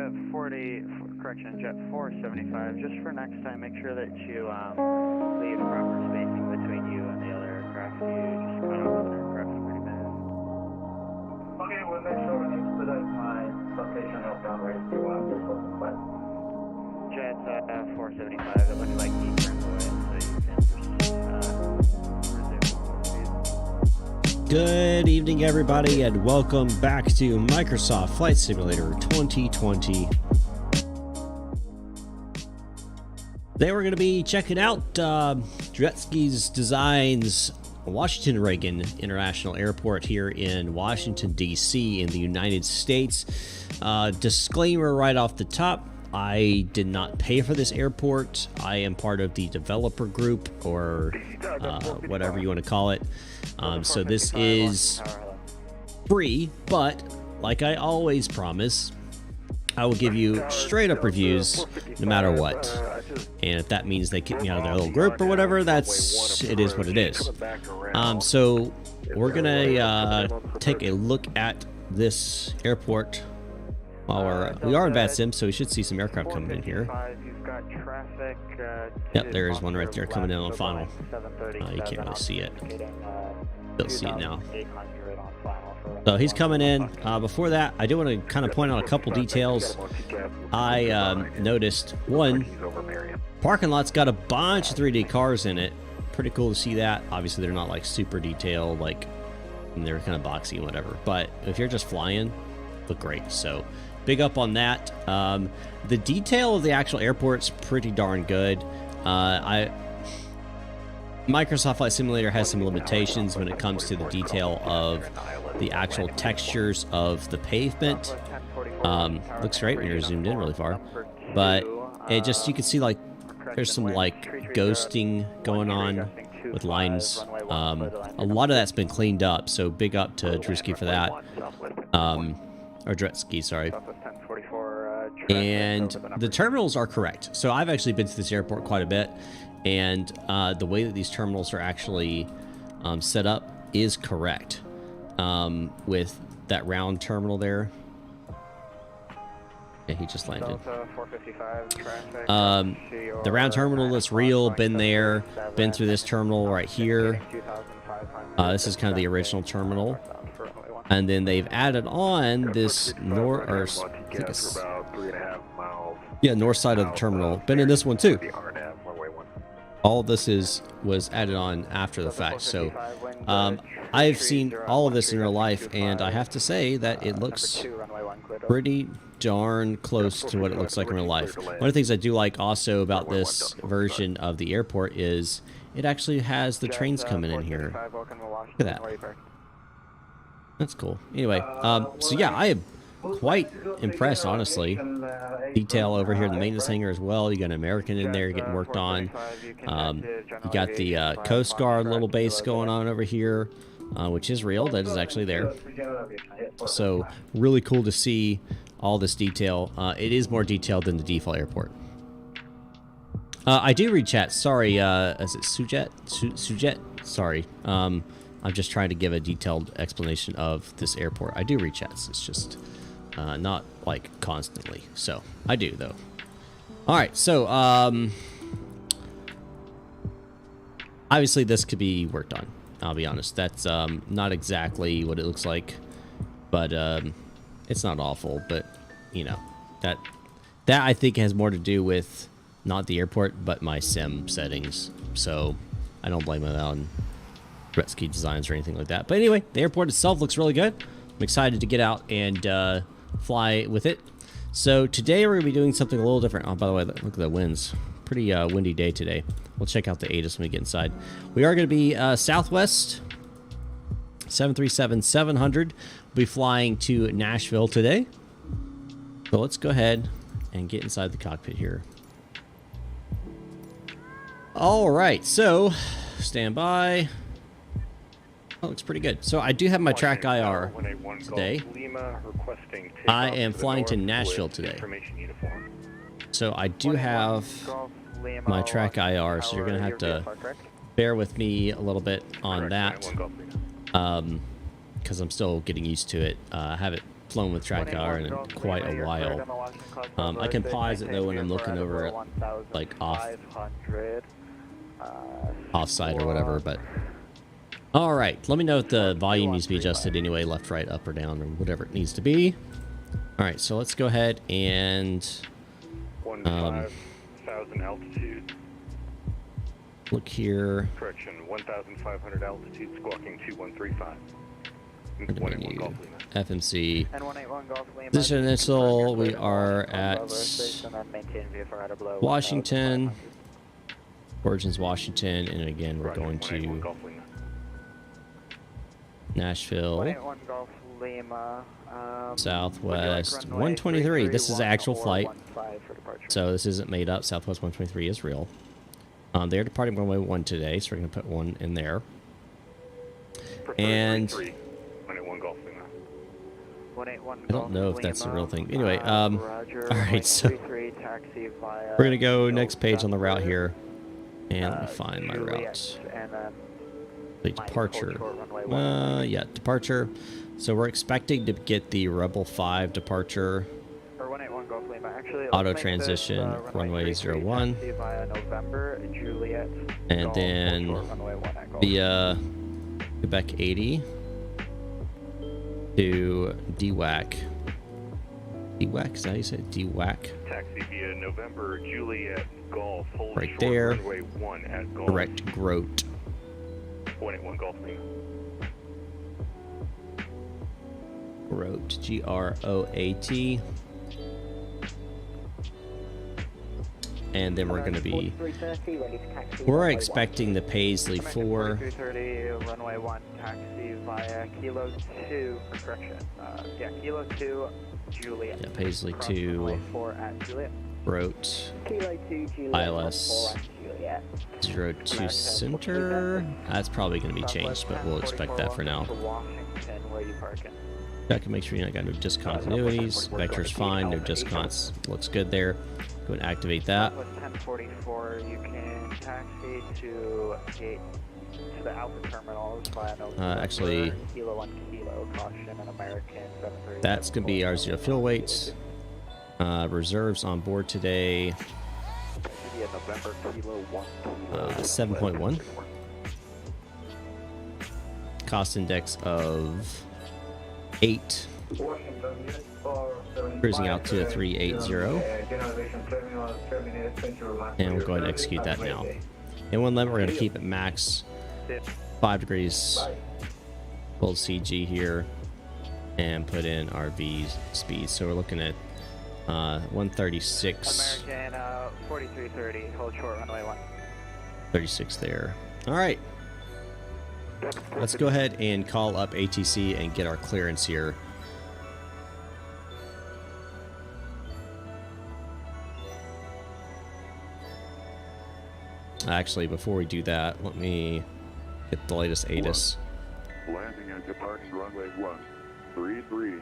Jet 40, correction, Jet 475, just for next time, make sure that you leave proper spacing between you and the other aircraft. You just cut off the aircraft pretty bad. Okay, we'll make sure we expedite my location of runway 21, just for the flight. Jet 475, it looks like he turned away, so you can resume. Good evening, everybody, and welcome back to Microsoft Flight Simulator 2020. Today we're going to be checking out Drzewieckiz Designs Washington Reagan International Airport here in Washington, D.C. in the United States. Disclaimer right off the top, I did not pay for this airport. I am part of the developer group, or whatever you want to call it. So this is free, but like I always promise, I will give you straight up reviews no matter what. And if that means they kick me out of their little group or whatever, it is what it is. So we're gonna take a look at this airport while we are in VATSIM, so we should see some aircraft coming in here. Yep, there is one right there coming in on final. You can't really see it. You'll see it now. So he's coming in. Before that, I do want to kind of point out a couple details. I noticed one, parking lot's got a bunch of 3D cars in it. Pretty cool to see that. Obviously, they're not like super detailed, like they're kind of boxy and whatever. But if you're just flying, look great. So big up on that. The detail of the actual airport's pretty darn good. Microsoft Flight Simulator has some limitations when it comes to the detail of the actual textures of the pavement. Looks great when you're zoomed in really far, but it just, you can see like there's some like ghosting going on with lines. A lot of that's been cleaned up, so big up to Drzewieckiz for that. Or Drzewieckiz, sorry. And the terminals are correct. So I've actually been to this airport quite a bit, and the way that these terminals are actually set up is correct. With that round terminal there. Yeah, he just landed. The round terminal is real, been there, been through this terminal right here. This is kind of the original terminal. And then they've added on this north side of the terminal. Been in this one too. All of this was added on after the fact. So I've seen all of this in real life, and I have to say that it looks pretty darn close to what it looks like in real life. One of the things I do like also about this version of the airport is it actually has the trains coming in here. Look at that. That's cool. Anyway, so yeah, I am quite impressed, honestly. Detail over here in the maintenance hangar as well. You got an American in there getting worked on. You got the Coast Guard little base going on over here, which is real. That is actually there. So really cool to see all this detail. It is more detailed than the default airport. I do read chat. Sorry, is it Sujet? Sujet? Sorry. I'm just trying to give a detailed explanation of this airport. I do read chats. It's just not like constantly. So I do though. All right. So obviously this could be worked on. I'll be honest. That's not exactly what it looks like, but it's not awful. But you know, that I think has more to do with not the airport, but my sim settings. So I don't blame it on Drzewieckiz Designs or anything like that. But anyway, the airport itself looks really good. I'm excited to get out and fly with it. So today we're going to be doing something a little different. Oh, by the way, look at the winds. Pretty windy day today. We'll check out the ATIS when we get inside. We are going to be Southwest 737-700. We'll be flying to Nashville today. So let's go ahead and get inside the cockpit here. All right, so stand by. Oh, looks pretty good. So I do have my track IR today. I am flying to Nashville today. So I do have my track IR, so you're going to have to bear with me a little bit on that. Because I'm still getting used to it. I have it flown with TrackR in quite a while. I can pause it though when I'm looking over at, like, offside or whatever, but all right, let me know if the volume needs to be adjusted anyway, left, right, up or down, or whatever it needs to be. All right, so let's go ahead and 15,000 altitude. Look here. Correction, 1,500 altitude, squawking 2135. FMC. And 181 Golf Lima. Position initial, we are at Washington. Origins Washington, and again we're going to Nashville. 181 Golf Lima. Southwest 123. This is the actual flight, so this isn't made up. Southwest 123 is real. They're departing runway 1 today, so we're going to put 1 in there. And I don't know if that's the real thing. Anyway, all right, so we're going to go next page on the route here. And let me find my route. The departure. Yeah, departure. So we're expecting to get the Rebel 5 departure. Auto transition, runway 01. And then via Quebec 80 to DWAC. DWAC, is that how you say it? DWAC? Taxi via November, Juliet, Golf, hold right short, there. runway 1 at Golf. Direct Grote. 181 Golf Lima. Grote, G-R-O-A-T. And then we're going to be, we're expecting the Paisley 4. 330, runway 1, taxi via Kilo 2, correction, yeah, Kilo 2, Juliet. Yeah, Paisley 2, runway 4 at Juliet. Grote, Kilo 2, Juliet, ILS 02 Center. That's probably going to be changed, but we'll expect that for now. Washington, where you parking? Check and make sure you got no discontinuities. Vector's fine, no discons. Looks good there. Go and activate that. With 1044, you can taxi to gate to the Alpha terminals via November. Actually, Kilo 1 Kilo, caution and American 73. That's going to be our 0 fuel weights. Reserves on board today. 7.1. Cost index of 8. Cruising out to 380. And we'll go ahead and execute that now. And one limit, we're going to keep it max 5 degrees. Full CG here. And put in our V speed. So we're looking at 136. American 4330, hold short runway 1. 36 there. All right. Let's go ahead and call up ATC and get our clearance here. Actually, before we do that, let me get the latest ATIS. Landing and departing runway 133.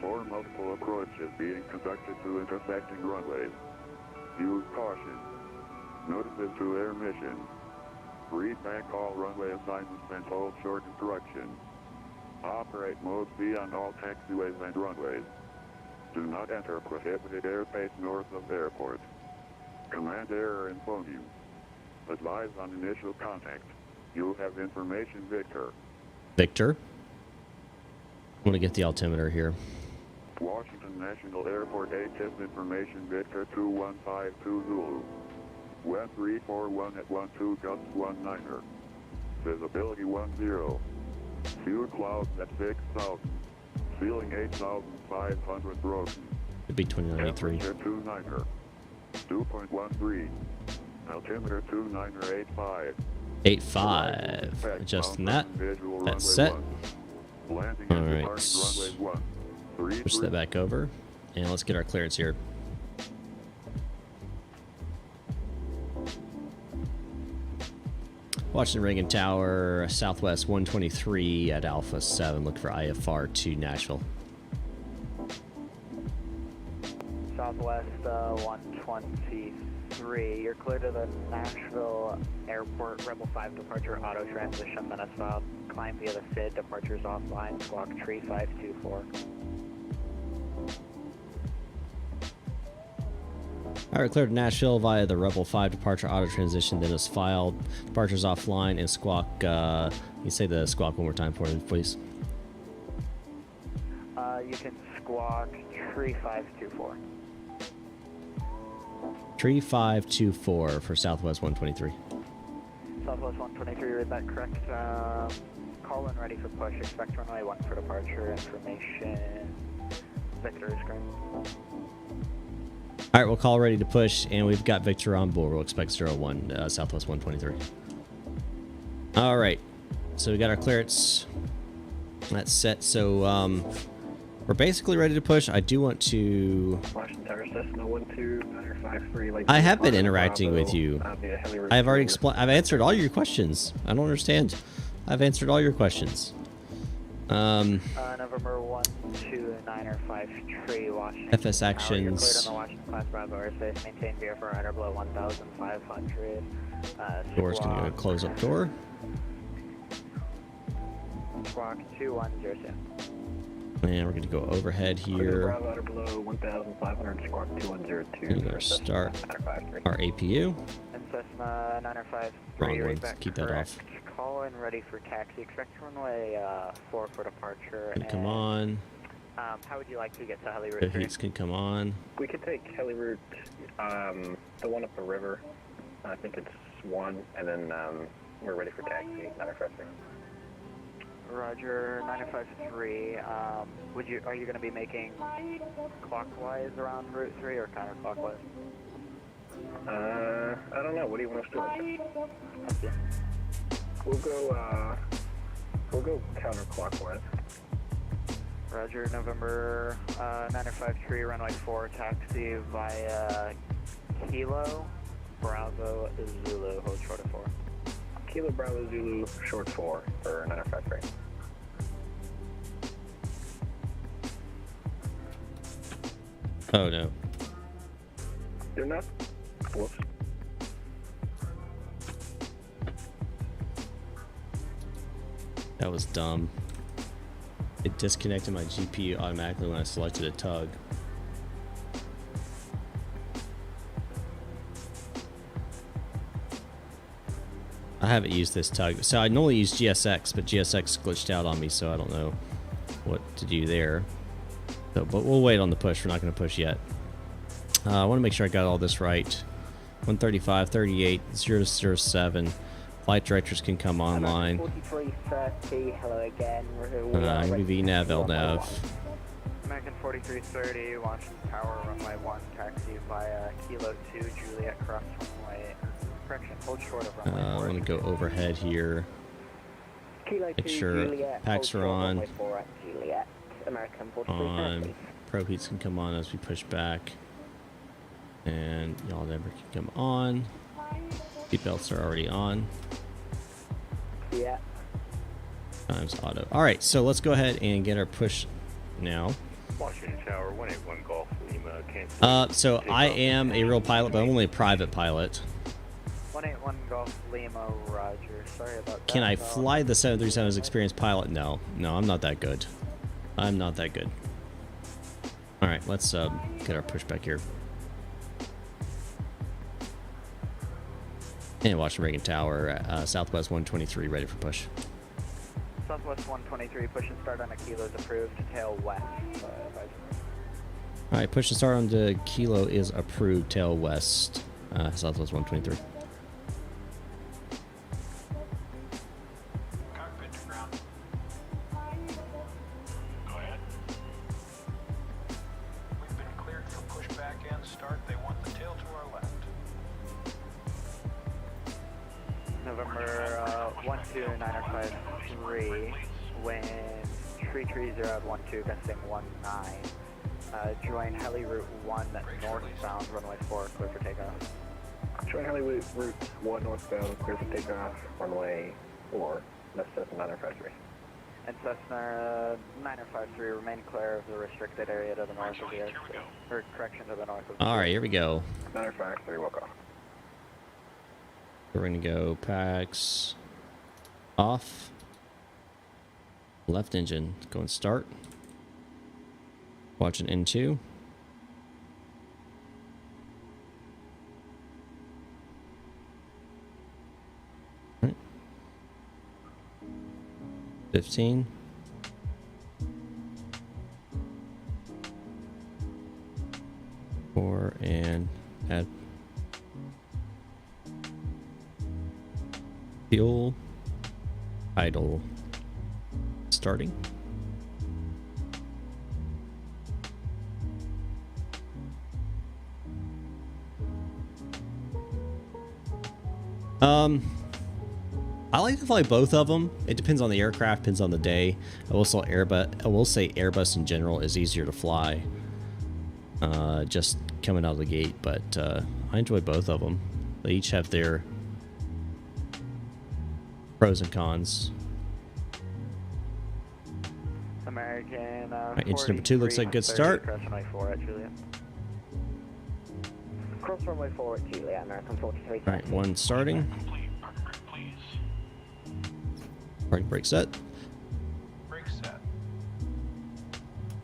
4 multiple approaches being conducted to intersecting runways. Use caution. Notices to air mission. Read back all runway assignments and hold short instructions. Operate modes B on all taxiways and runways. Do not enter prohibited airspace north of airport. Command error in phone you. Advise on initial contact. You have information Victor. Victor? I want to get the altimeter here. Washington National Airport ATIS information Victor 2152 Zulu. West 341 at 12 gusts 19er. Visibility 10. Few clouds at 6,000. Ceiling 8,500 broken. It'd be 2983. Temperature 29er. 2.13. Altimeter 29er 85. Adjusting that. That's set. Alright. Push that back over. And let's get our clearance here. Washington Reagan Tower, Southwest 123 at Alpha 7. Look for IFR to Nashville. Southwest 123. You're clear to the Nashville Airport Rebel 5 departure auto transition. Then climb via the SID. Departures offline. Squawk tree 524. All right, cleared to Nashville via the Rebel 5 departure auto transition. Then is filed. Departures offline and squawk. You say the squawk one more time for me, please. You can squawk tree 524. Tree 524 for Southwest 123. Southwest 123, read that correct. Call in ready for push. Expect runway 1 for departure. Information. Victor is green. All right, we'll call ready to push, and we've got Victor on board. We'll expect 01 Southwest 123. All right, so we got our clearance. That's set. So we're basically ready to push. I do want to. I have been interacting with you. I've already explained. I've answered all your questions. I don't understand. I've answered all your questions. November 12953 Washington. FS actions. You're cleared on the Washington class Bravo airspace. Maintain VFR right or below 1,500. Door's gonna go close up door. Squawk 2102. And we're gonna go overhead here. Bravo below 1,500. Squawk 2102. We're gonna start our APU. And Cessna 953. Wrong read one. back Keep that correct. off. Call in ready for taxi. Expect runway 4 for departure. Can come on. How would you like to get to Heli The Route 3? heats can come on. We could take heli route, the one up the river. I think it's 1, and then we're ready for taxi. 953. Roger, 953. Are you going to be making clockwise around Route 3 or counterclockwise? I don't know. What do you want us to do? We'll go counterclockwise. Roger, November 953, runway 4, taxi via Kilo, Bravo, Zulu, hold short of 4. Kilo Bravo Zulu, short 4 for 953. Oh no. You're not. Whoops. That was dumb. It disconnected my GPU automatically when I selected a tug. I haven't used this tug. So I normally use GSX, but GSX glitched out on me, so I don't know what to do there. So, but we'll wait on the push. We're not going to push yet. I want to make sure I got all this right. 135, 38, 007. Flight directors can come online. 4330, hello again. I'm going to be VNAV, LNAV. American 4330, Washington Tower, runway 1, taxi via Kilo 2, Juliet, cross runway. Correction, hold short of runway 4. I'm going to go overhead here. Kilo 2, Make sure Juliet, packs are on. runway 4 at Juliet. American On. 4330. Probe heats can come on as we push back. And y'all never can come on. Seatbelts are already on. Yeah. Times auto. Alright, so let's go ahead and get our push now. Washington Tower, 181 Golf Lima, cancel. So I am a real pilot, but I'm only a private pilot. 181 Golf Lima, Roger. Sorry about that. Can I fly the 737 as experienced pilot? No. No, I'm not that good. I'm not that good. Alright, let's get our push back here. And Washington Reagan Tower, Southwest 123, ready for push. Southwest 123, push and start on a Kilo is approved, tail west. Alright, push and start on the Kilo is approved, tail west, Southwest 123. Cockpit to ground. Go ahead. We've been cleared for pushback and start. They want the tail to our left. November 12953, wind 330 at 12, gusting 19. Join heli route 1 northbound, runway 4, clear for takeoff. Join heli route 1 northbound, clear for takeoff, runway 4. That's Cessna 953. And Cessna 953, remain clear of the restricted area to the north of the airspace. Or correction, to the north of the Alright, here we go. 953, walk off. We're going to go packs off. Left engine. Go and start. Watch an N2. 15. And add fuel, idle, starting. I like to fly both of them. It depends on the aircraft, depends on the day. I will say Airbus in general is easier to fly. Just coming out of the gate, but I enjoy both of them. They each have their pros and cons. American. Right, engine number 2 looks like a good start. Cross runway 4 at Juliet. Cross runway 4 at Juliet, American 43. Right, 1 starting. Complete. Parking brake, please. Parking brake set. Brake set.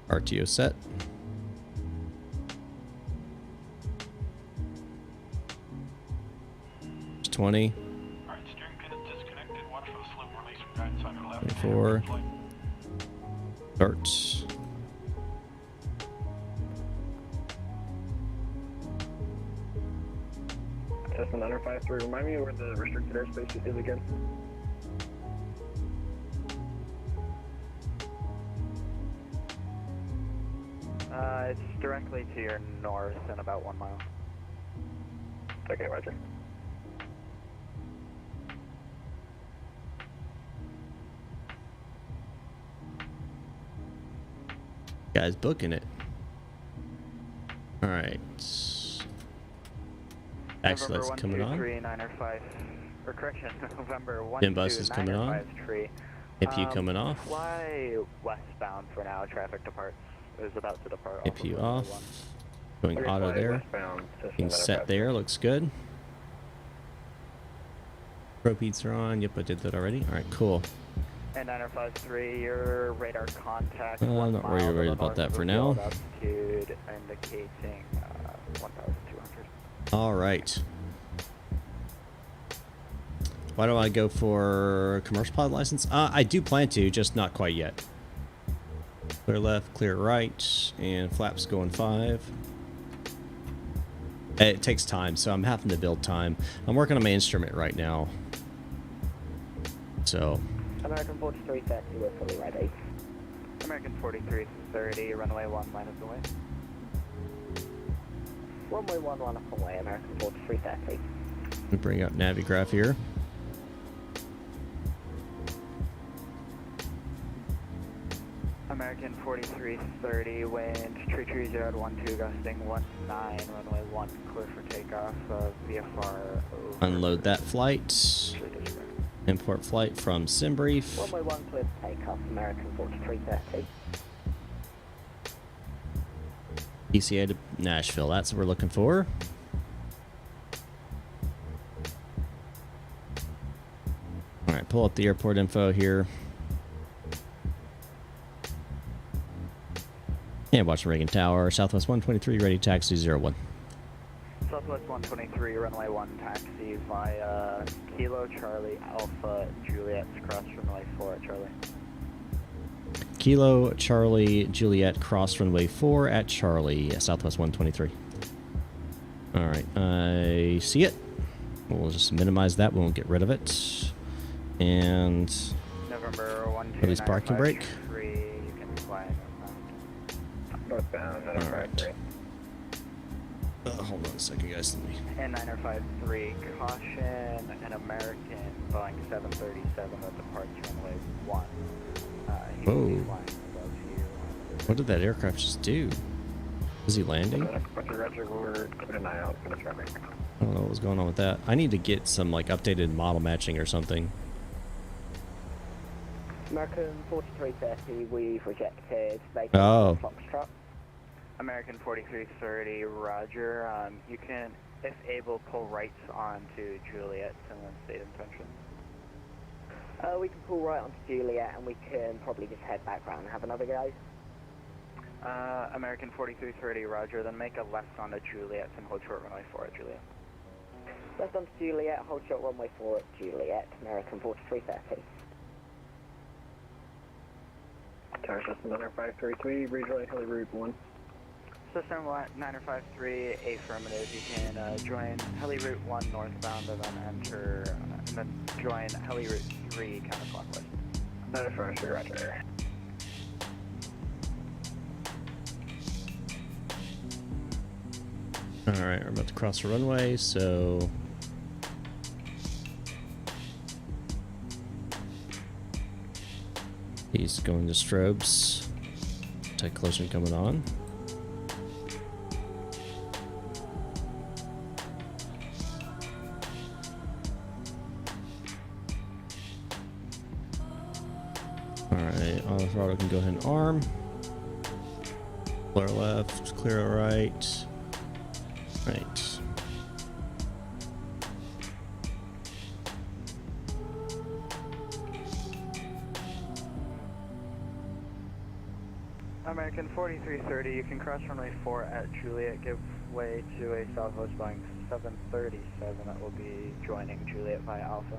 RTO set. It's 20. All right, steering pin is disconnected. Watch for the slow release from guidance on your left. 24. Start. Cessna 953, remind me where the restricted airspace is again? It's directly to your north and about 1 mile. Okay, roger. Guys booking it. Alright. Actually, that's coming on. Or correction, November 1. Bin bus is coming on. APU coming off. Fly westbound for now. Traffic departs is about to depart. APU off. Going Okay, auto fly there. westbound, Cessna Being set 953. there. Looks good. Propeats are on. Yep, I did that already. Alright, cool. And 953, your radar contact. I'm not really worried about that for now. Altitude indicating 1,200. Alright. Why don't I go for commercial pilot license? I do plan to, just not quite yet. Clear left, clear right, and flaps going 5. It takes time, so I'm having to build time. I'm working on my instrument right now. So. American 4330, we're fully ready. American 4330, runway 1, line of the way. Runway 1, line up away, American 4330. Let me bring up Navigraph here. American 4330, wind 330 at 12, gusting 19, runway 1, clear for takeoff, VFR over. Unload that flight. Import flight from SimBrief. Runway 1, clear for takeoff, American 4330. KDCA to Nashville, that's what we're looking for. Alright, pull up the airport info here. And watch Reagan Tower, Southwest 123, ready taxi 01. Southwest 123, runway 1, taxi via Kilo Charlie Alpha Juliet, cross runway 4 at Charlie. Kilo Charlie Juliet, cross runway 4 at Charlie, Southwest 123. Alright, I see it. We'll just minimize that, we won't get rid of it. And November 1, 2, release parking brake. You can fly Northbound, Alright. 953. Hold on a second, guys. Let me. And 953, caution, an American Boeing 737 that departs runway 1. He will be Whoa. flying above you. What did that aircraft just do? Is he landing? Roger, we're keeping an eye out for the traffic. I don't know what was going on with that. I need to get some like updated model matching or something. American 4330, we've rejected. Oh. Foxtrot. American 4330, roger. You can, if able, pull right onto Juliet and then state intention. We can pull right onto Juliet and we can probably just head back round and have another go. American 4330, roger. Then make a left onto Juliet and hold short runway 4 at Juliet. Left onto Juliet, hold short runway 4 at Juliet, American 4330. Tower System 9533, rejoin heli route 1. System 9053, affirmative. You can join heli route 1 northbound and then enter, and then join heli route 3 counterclockwise. 9553, roger. Alright, we're about to cross the runway, so he's going to strobes. Tight collision coming on. Alright, on the throttle can go ahead and arm. Clear left, clear right. Right. American 4330, you can cross runway 4 at Juliet, give way to a Southwest Boeing 737 that will be joining Juliet via Alpha.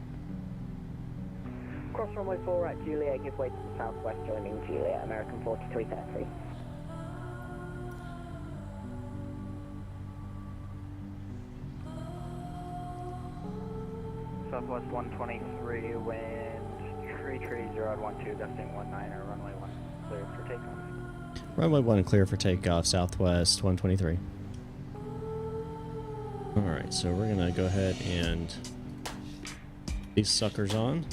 Cross runway 4 at Juliet, give way to the southwest, joining Juliet, American 4330. Southwest 123, wind, tree 012, gusting 19er, runway 1, clear for takeoff. Runway 1 clear for takeoff, Southwest 123. Alright, so we're gonna go ahead and these suckers on.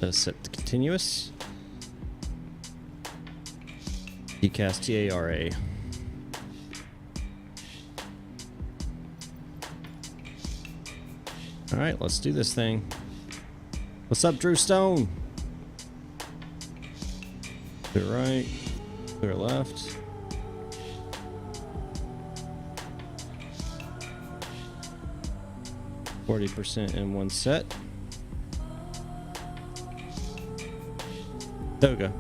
Let's set the continuous. Decast TARA. Alright, let's do this thing. What's up, Drew Stone? Clear right, clear left. %40 in one set. There we go.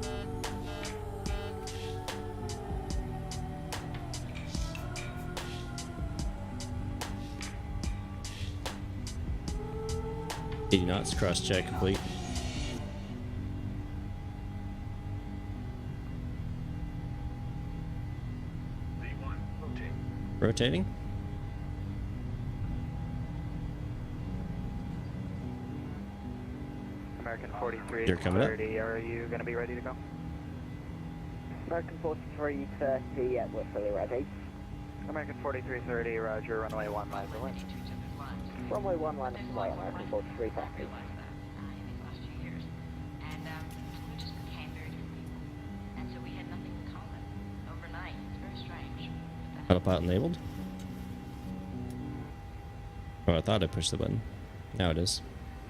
Knots, cross check complete. Rotating. American 43, You're coming up. 30, are you going to be ready to go? American 4330, yeah, we're fully ready. American 4330, roger, runway 1, live away. Runway 1 line of flight, American 4330. Autopilot enabled. Oh, I thought I pushed the button. Now it is.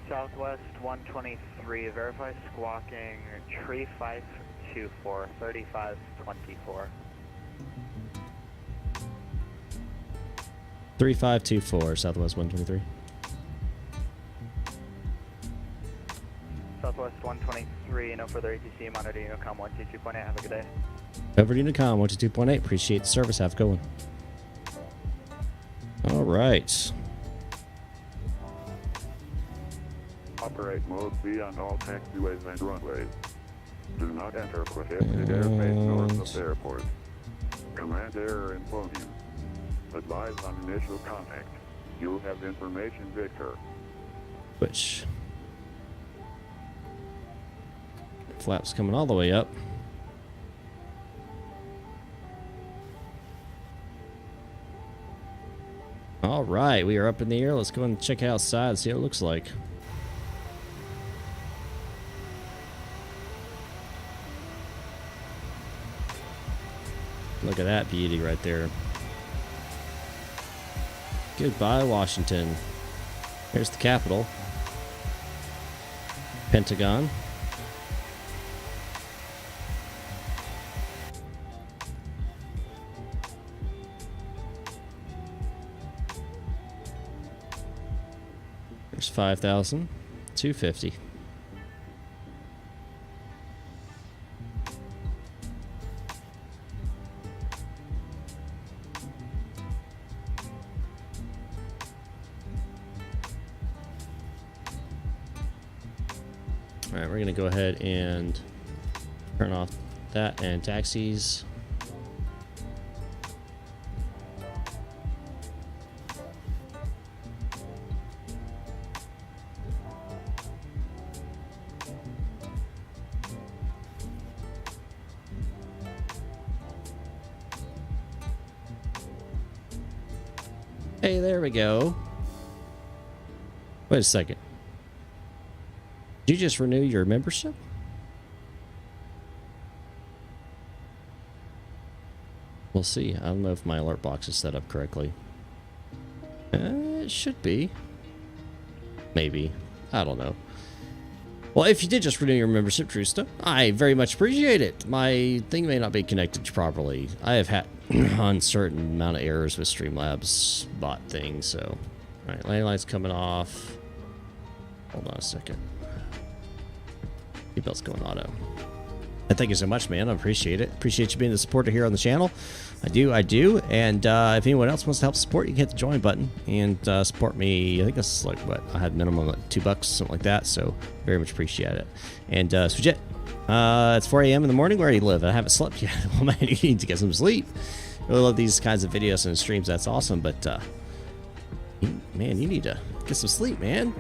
Southwest 123, verify squawking, tree 524, 3524. 3524, Southwest 123. Southwest 123, no further ATC, monitor Unicom 122.8, have a good day. Over to Unicom 122.8, appreciate the service, have a good one. Alright. Operate mode B on all taxiways and runways. Do not enter prohibited airspace north of the airport. Command error in volume. Advise on initial contact. You have information, Victor. Which flaps coming all the way up. All right, we are up in the air. Let's go and check outside and see what it looks like. Look at that beauty right there. Goodbye, Washington. Here's the Capitol. Pentagon. There's 5,250. All right, we're gonna go ahead and turn off that and taxis. Hey, there we go. Wait a second. Did you just renew your membership? We'll see. I don't know if my alert box is set up correctly. It should be. Maybe. I don't know. Well, if you did just renew your membership, Trusta, I very much appreciate it. My thing may not be connected properly. I have had uncertain amount of errors with Streamlabs bot thing, so. Alright, landing lights coming off. Hold on a second. Seatbelt's going auto. And thank you so much, man. I appreciate it. Appreciate you being the supporter here on the channel. I do. And if anyone else wants to help support, you can hit the join button and support me. I think that's like what I had minimum like $2, something like that. So very much appreciate it. And Sujit, it's 4 a.m. in the morning. Where do you live? I haven't slept yet. Well, man, you need to get some sleep. Really love these kinds of videos and streams. That's awesome. But man, you need to get some sleep, man.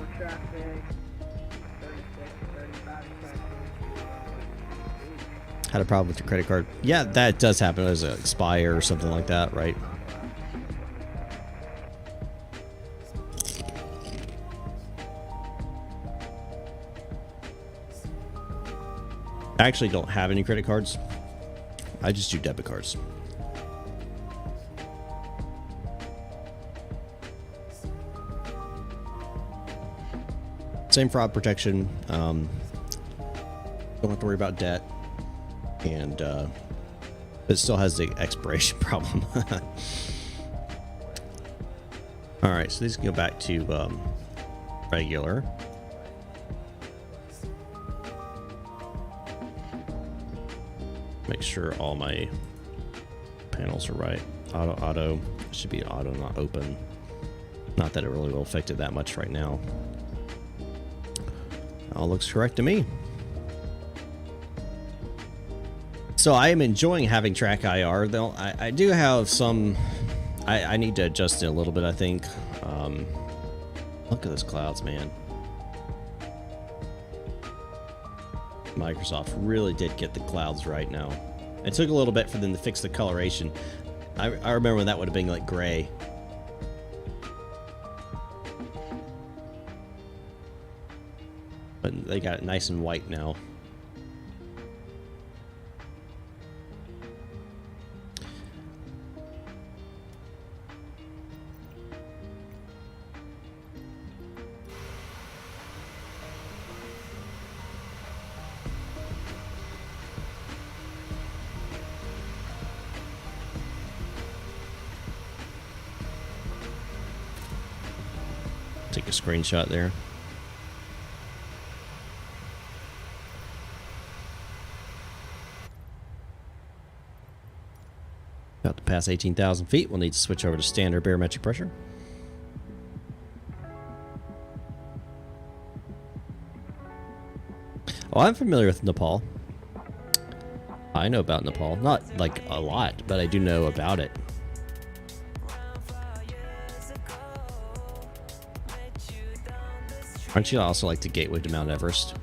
Had a problem with your credit card. Yeah, that does happen as an expire or something like that, right? I actually don't have any credit cards. I just do debit cards. Same fraud protection. Don't have to worry about debt. And it still has the expiration problem. All right, so these can go back to regular. Make sure all my panels are right. Auto should be auto, not open. Not that it really will affect it that much right now. All looks correct to me. So I am enjoying having track IR, though. I do have some. I need to adjust it a little bit, I think. Look at those clouds, man. Microsoft really did get the clouds right now. It took a little bit for them to fix the coloration. I remember when that would have been like gray. But they got it nice and white now. Take a screenshot there. About to pass 18,000 feet. We'll need to switch over to standard barometric pressure. Oh, I'm familiar with Nepal. I know about Nepal. Not like a lot, but I do know about it. Aren't you also like the gateway to Mount Everest?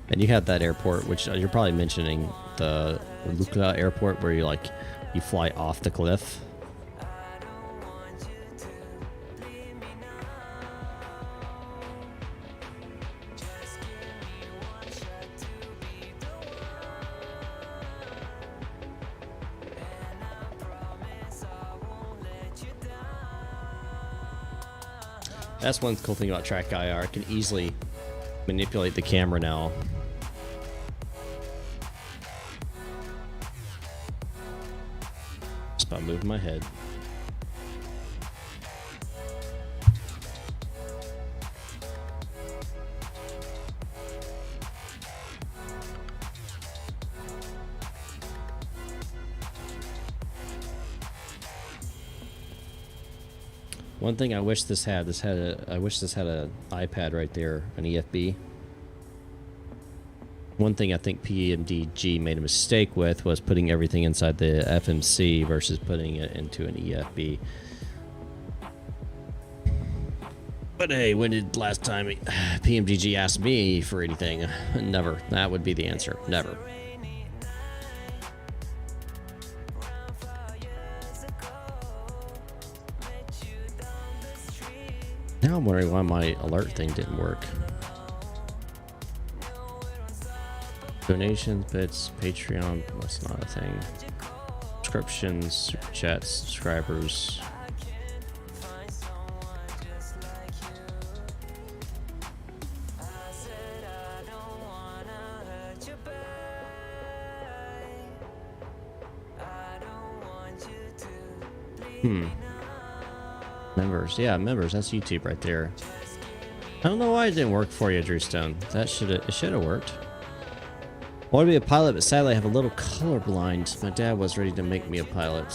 And you have that airport, which you're probably mentioning, the Lukla airport, where you fly off the cliff. That's one cool thing about Track IR. I can easily manipulate the camera now. Just by moving my head. One thing I wish this had, I wish this had an iPad right there, an EFB. One thing I think PMDG made a mistake with was putting everything inside the FMC versus putting it into an EFB. But hey, when did last time PMDG asked me for anything? Never. That would be the answer. Never. Now I'm wondering why my alert thing didn't work. Donations, bits, Patreon, that's not a thing. Subscriptions, super chats, subscribers. Members, yeah, members. That's YouTube right there. I don't know why it didn't work for you, Drew Stone. It should have worked. I want to be a pilot, but sadly I have a little colorblind. My dad was ready to make me a pilot.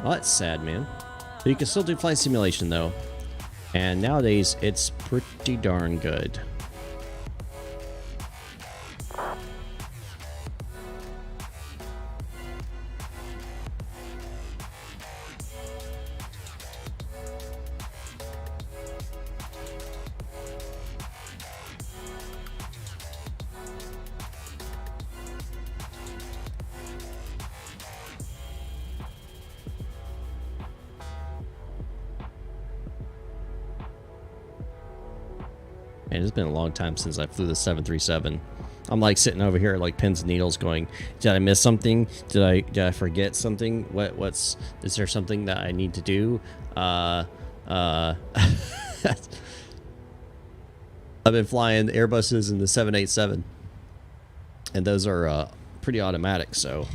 Well, that's sad, man. But you can still do flight simulation, though. And nowadays, it's pretty darn good. And it's been a long time since I flew the 737. I'm like sitting over here like pins and needles going, did I miss something? Did I forget something? Is there something that I need to do? I've been flying Airbuses in the 787. And those are pretty automatic, so.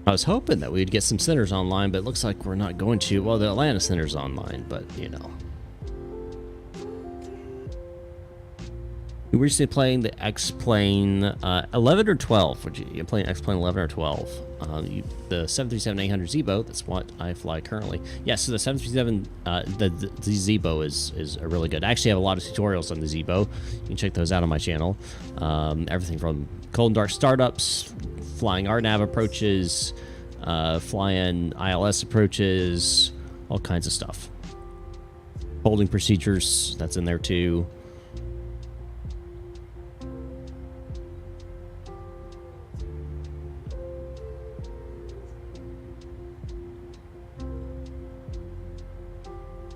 I was hoping that we'd get some centers online, but it looks like we're not going to. Well, the Atlanta center's online, but you know. You were recently playing the X-Plane 11 or 12. You're playing X-Plane 11 or 12. The 737-800 Zebo, that's what I fly currently. Yeah, so the 737, the Zebo is a really good. I actually have a lot of tutorials on the Zebo. You can check those out on my channel. Everything from cold and dark startups, flying RNAV approaches, flying ILS approaches, all kinds of stuff. Holding procedures, that's in there too.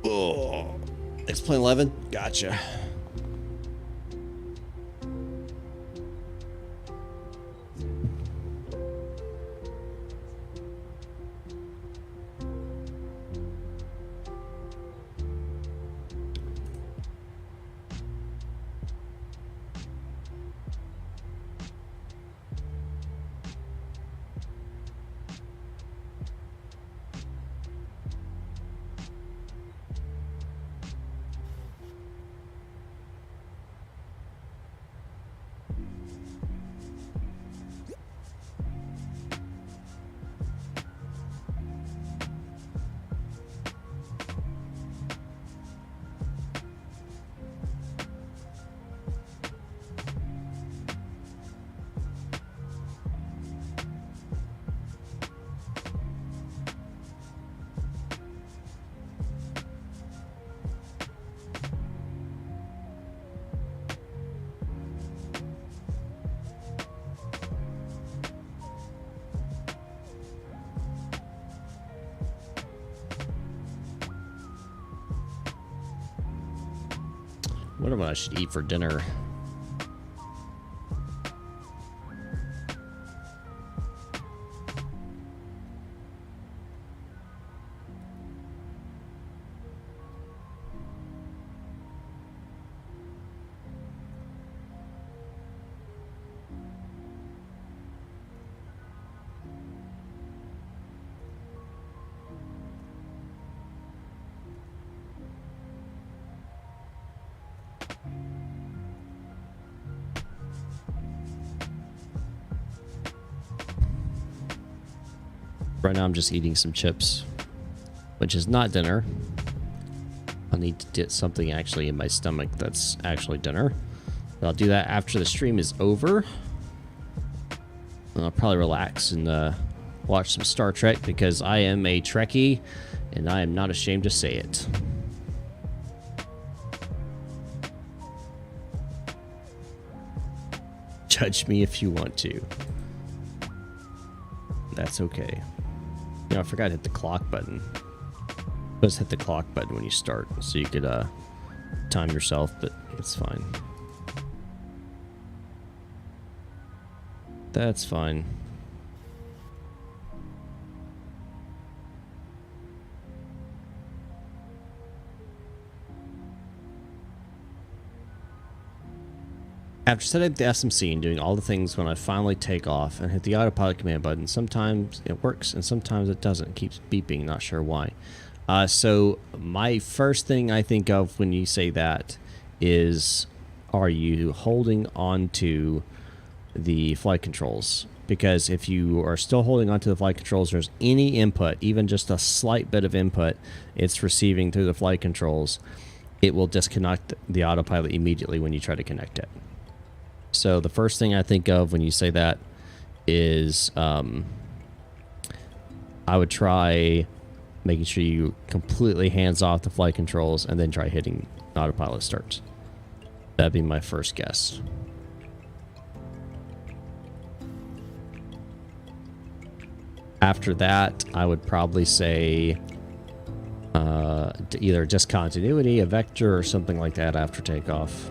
Oh, X-Plane 11, gotcha. wonder what I should eat for dinner. Right now I'm just eating some chips, which is not dinner. I'll need to get something actually in my stomach that's actually dinner. But I'll do that after the stream is over. And I'll probably relax and watch some Star Trek because I am a Trekkie and I am not ashamed to say it. Judge me if you want to. That's okay. You know, I forgot to hit the clock button. Just hit the clock button when you start so you could time yourself, but it's fine. That's fine. After setting up the SMC and doing all the things, when I finally take off and hit the autopilot command button, sometimes it works and sometimes it doesn't. It keeps beeping, not sure why. So my first thing I think of when you say that is, are you holding on to the flight controls? Because if you are still holding on to the flight controls, there's any input, even just a slight bit of input it's receiving through the flight controls, it will disconnect the autopilot immediately when you try to connect it. So the first thing I think of when you say that is I would try making sure you completely hands off the flight controls and then try hitting autopilot start. That'd be my first guess. After that, I would probably say either discontinuity, a vector, or something like that after takeoff.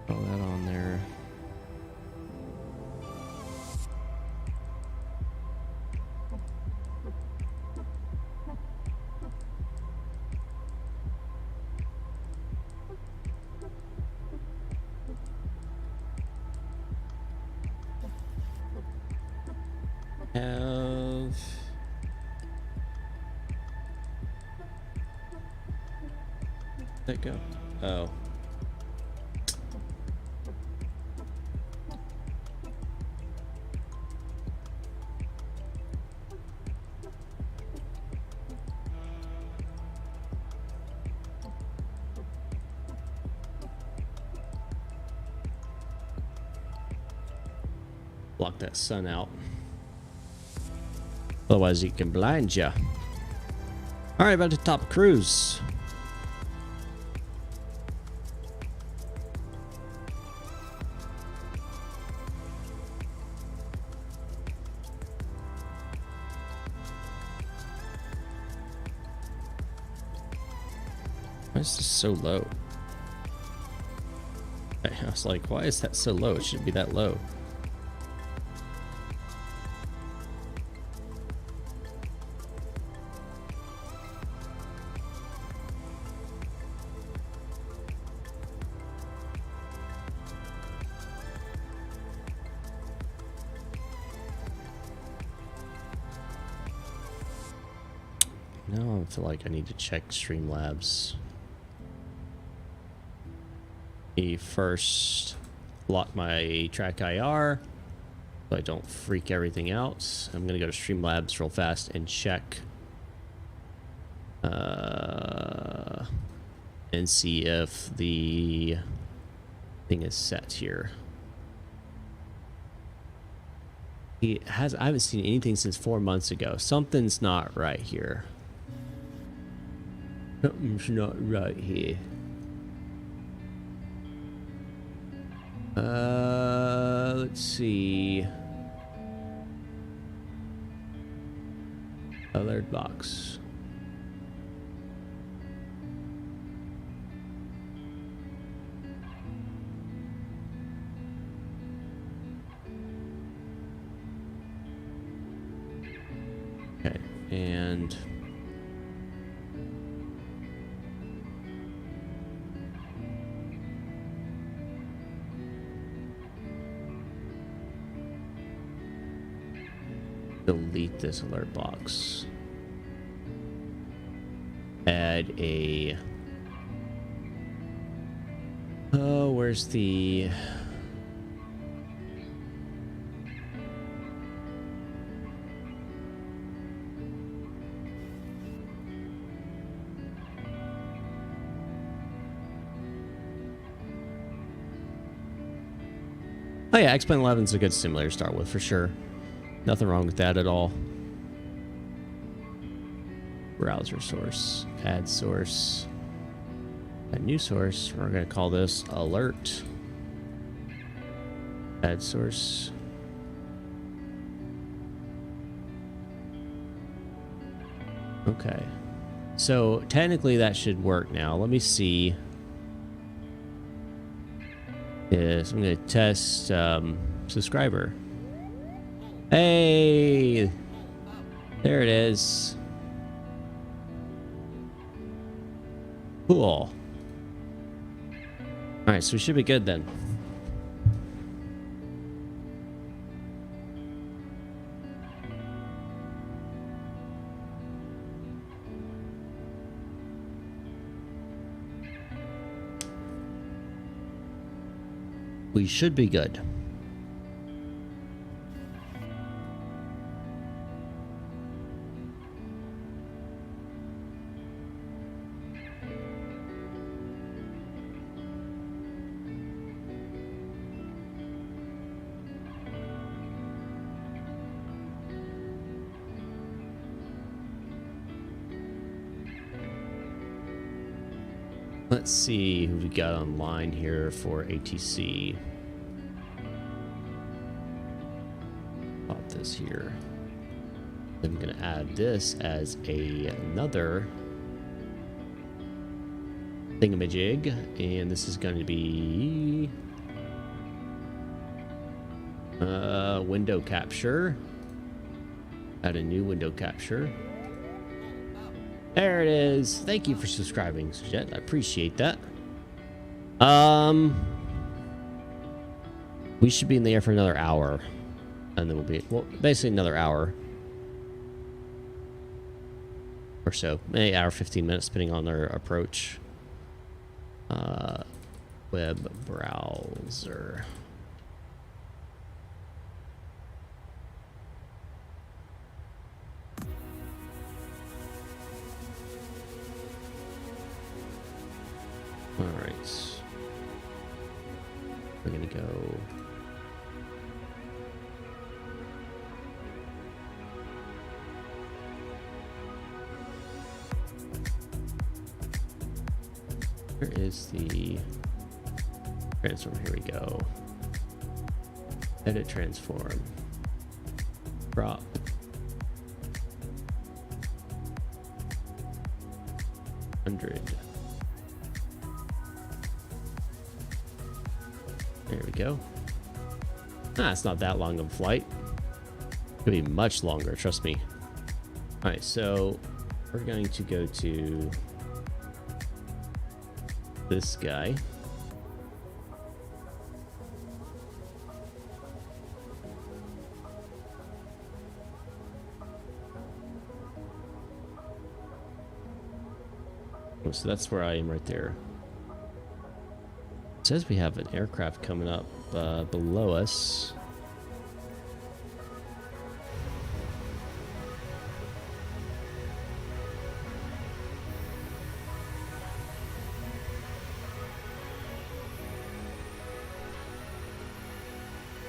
Throw that on there. Have that go? Oh. Block that sun out. Otherwise, it can blind you. All right, about to top cruise. Why is this so low? I was like, why is that so low? It shouldn't be that low. Now I feel like I need to check Streamlabs. First, lock my track IR so I don't freak everything out. I'm gonna go to Streamlabs real fast and check and see if the thing is set here. I haven't seen anything since 4 months ago. Something's not right here. Something's not right here. Let's see. Alert box. Okay, and delete this alert box. Add a... Oh, where's the... Oh yeah, X-Plane 11 is a good simulator to start with, for sure. Nothing wrong with that at all. Browser source. Add source. Add new source. We're going to call this alert. Add source. Okay. So technically that should work now. Let me see. Yes, I'm going to test subscriber. Hey! There it is. Cool. Alright, so we should be good then. We should be good. Let's see who we got online here for ATC. Pop this here. I'm going to add this as another thingamajig, and this is going to be window capture. Add a new window capture. There it is. Thank you for subscribing, Jet. I appreciate that. We should be in the air for another hour. And then we'll be, well, basically another hour. Or so. Maybe hour, 15 minutes, depending on their approach. Web browser. Alright. We're gonna go. Where is the transform? Here we go. Edit transform. Crop. $100. There we go. Ah, it's not that long of a flight. Could be much longer, trust me. Alright, so we're going to go to this guy. Oh, so that's where I am right there. It says we have an aircraft coming up below us.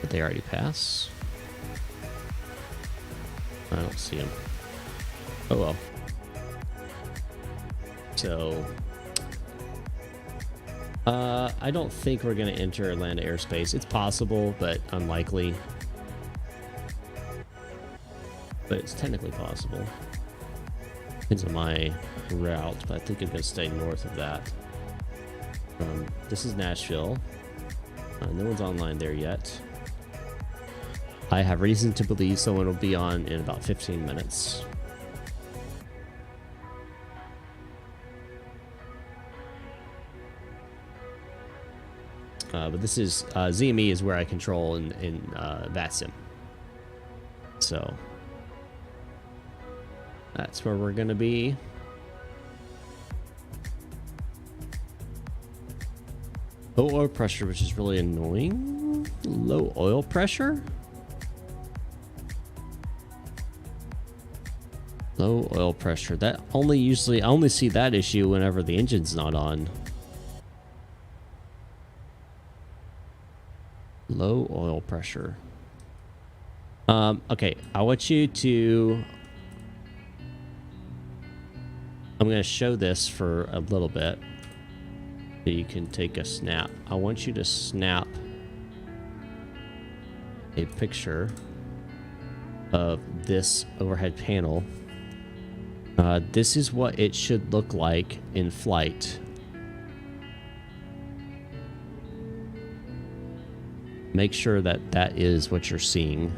Did they already pass? I don't see them. Oh well. So I don't think we're going to enter Atlanta airspace. It's possible, but unlikely. But it's technically possible. Depends on my route, but I think I'm going to stay north of that. This is Nashville. No one's online there yet. I have reason to believe someone will be on in about 15 minutes. But this is ZME is where I control in VATSIM. So that's where we're gonna be. Low oil pressure, which is really annoying. Low oil pressure? Low oil pressure. That only usually, I only see that issue whenever the engine's not on. Low oil pressure. Okay, I want you to... I'm going to show this for a little bit so you can take a snap. I want you to snap a picture of this overhead panel. This is what it should look like in flight. Make sure that that is what you're seeing.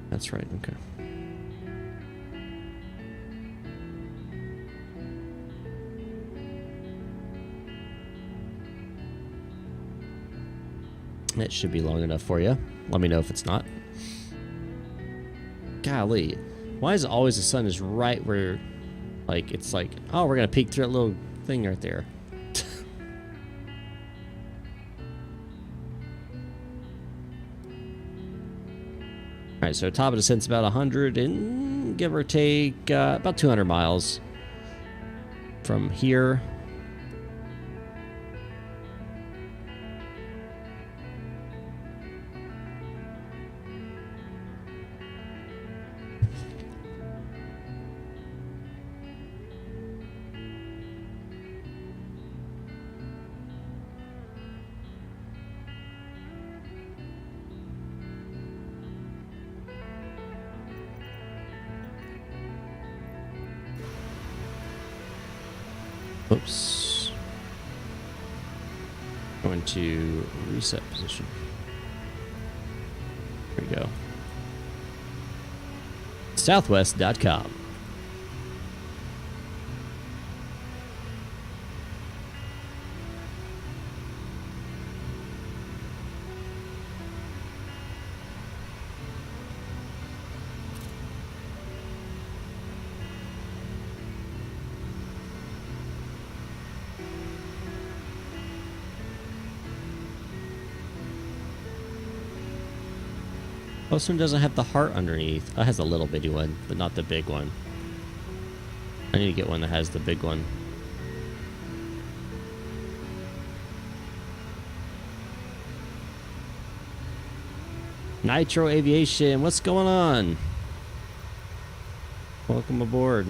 That's right, okay. It should be long enough for you. Let me know if it's not. Golly, why is it always the sun is right where, like, it's like, oh, we're gonna peek through that little thing right there. All right, so top of descent's about 100 and give or take about 200 miles from here. Oops. Going to reset position. There we go. Southwest.com. Oh, this one doesn't have the heart underneath. It has a little bitty one, but not the big one. I need to get one that has the big one. Nitro Aviation, what's going on? Welcome aboard.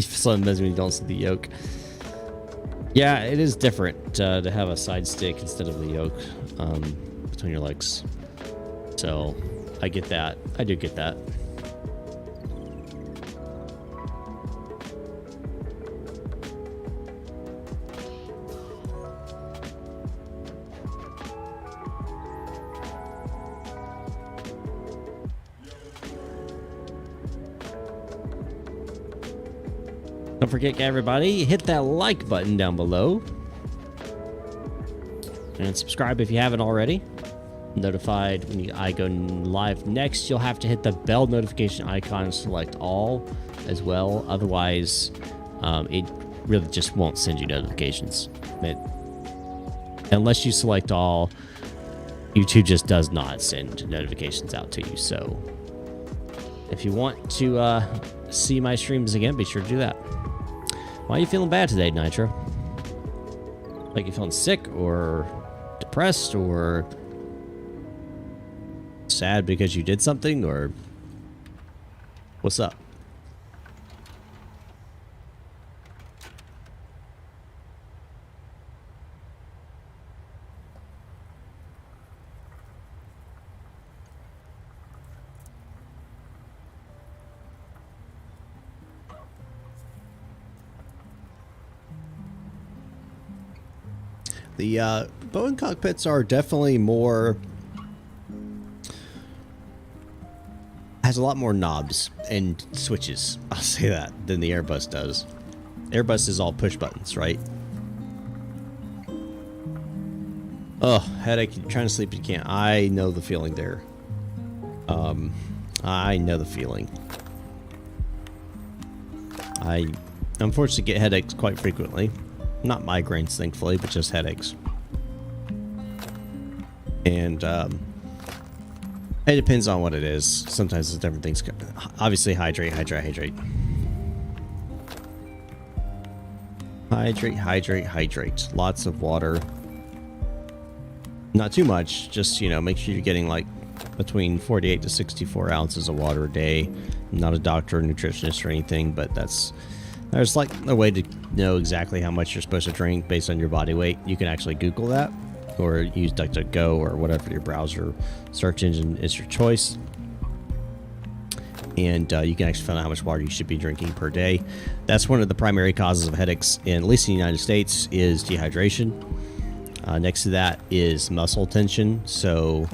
Sometimes when you don't see the yoke. Yeah, it is different to have a side stick instead of the yoke between your legs. So I get that. I do get that. Don't forget, everybody, hit that like button down below. And subscribe if you haven't already. Notified when I go live next. You'll have to hit the bell notification icon and select all as well. Otherwise, it really just won't send you notifications. Unless you select all, YouTube just does not send notifications out to you. So if you want to see my streams again, be sure to do that. Why are you feeling bad today, Nitro? Like you feeling sick or depressed or sad because you did something, or what's up? The Boeing cockpits are definitely more, has a lot more knobs and switches, I'll say that, than the Airbus does. Airbus is all push buttons, right? Oh, headache, you're trying to sleep, you can't. I know the feeling there. I know the feeling. I unfortunately get headaches quite frequently. Not migraines, thankfully, but just headaches. And it depends on what it is. Sometimes it's different things. Obviously, hydrate. Hydrate, lots of water. Not too much. Just, you know, make sure you're getting like between 48 to 64 ounces of water a day. I'm not a doctor or nutritionist or anything, but there's like a way to know exactly how much you're supposed to drink based on your body weight. You can actually Google that or use DuckDuckGo or whatever your browser search engine is your choice. And you can actually find out how much water you should be drinking per day. That's one of the primary causes of headaches, at least in the United States, is dehydration. Next to that is muscle tension. So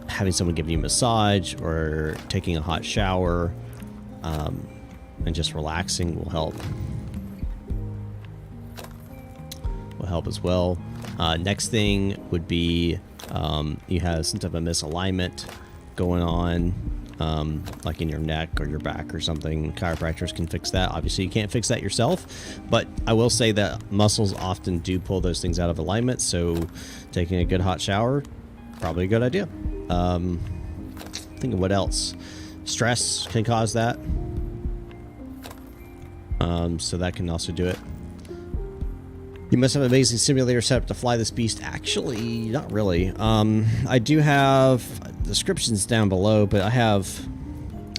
having someone give you a massage or taking a hot shower and just relaxing will help. Will help as well. Next thing would be you have some type of misalignment going on, like in your neck or your back or something. Chiropractors can fix that. Obviously, you can't fix that yourself, but I will say that muscles often do pull those things out of alignment. So taking a good hot shower, probably a good idea. Thinking what else? Stress can cause that. So that can also do it. You must have an amazing simulator set up to fly this beast. Actually, not really. I do have descriptions down below, but I have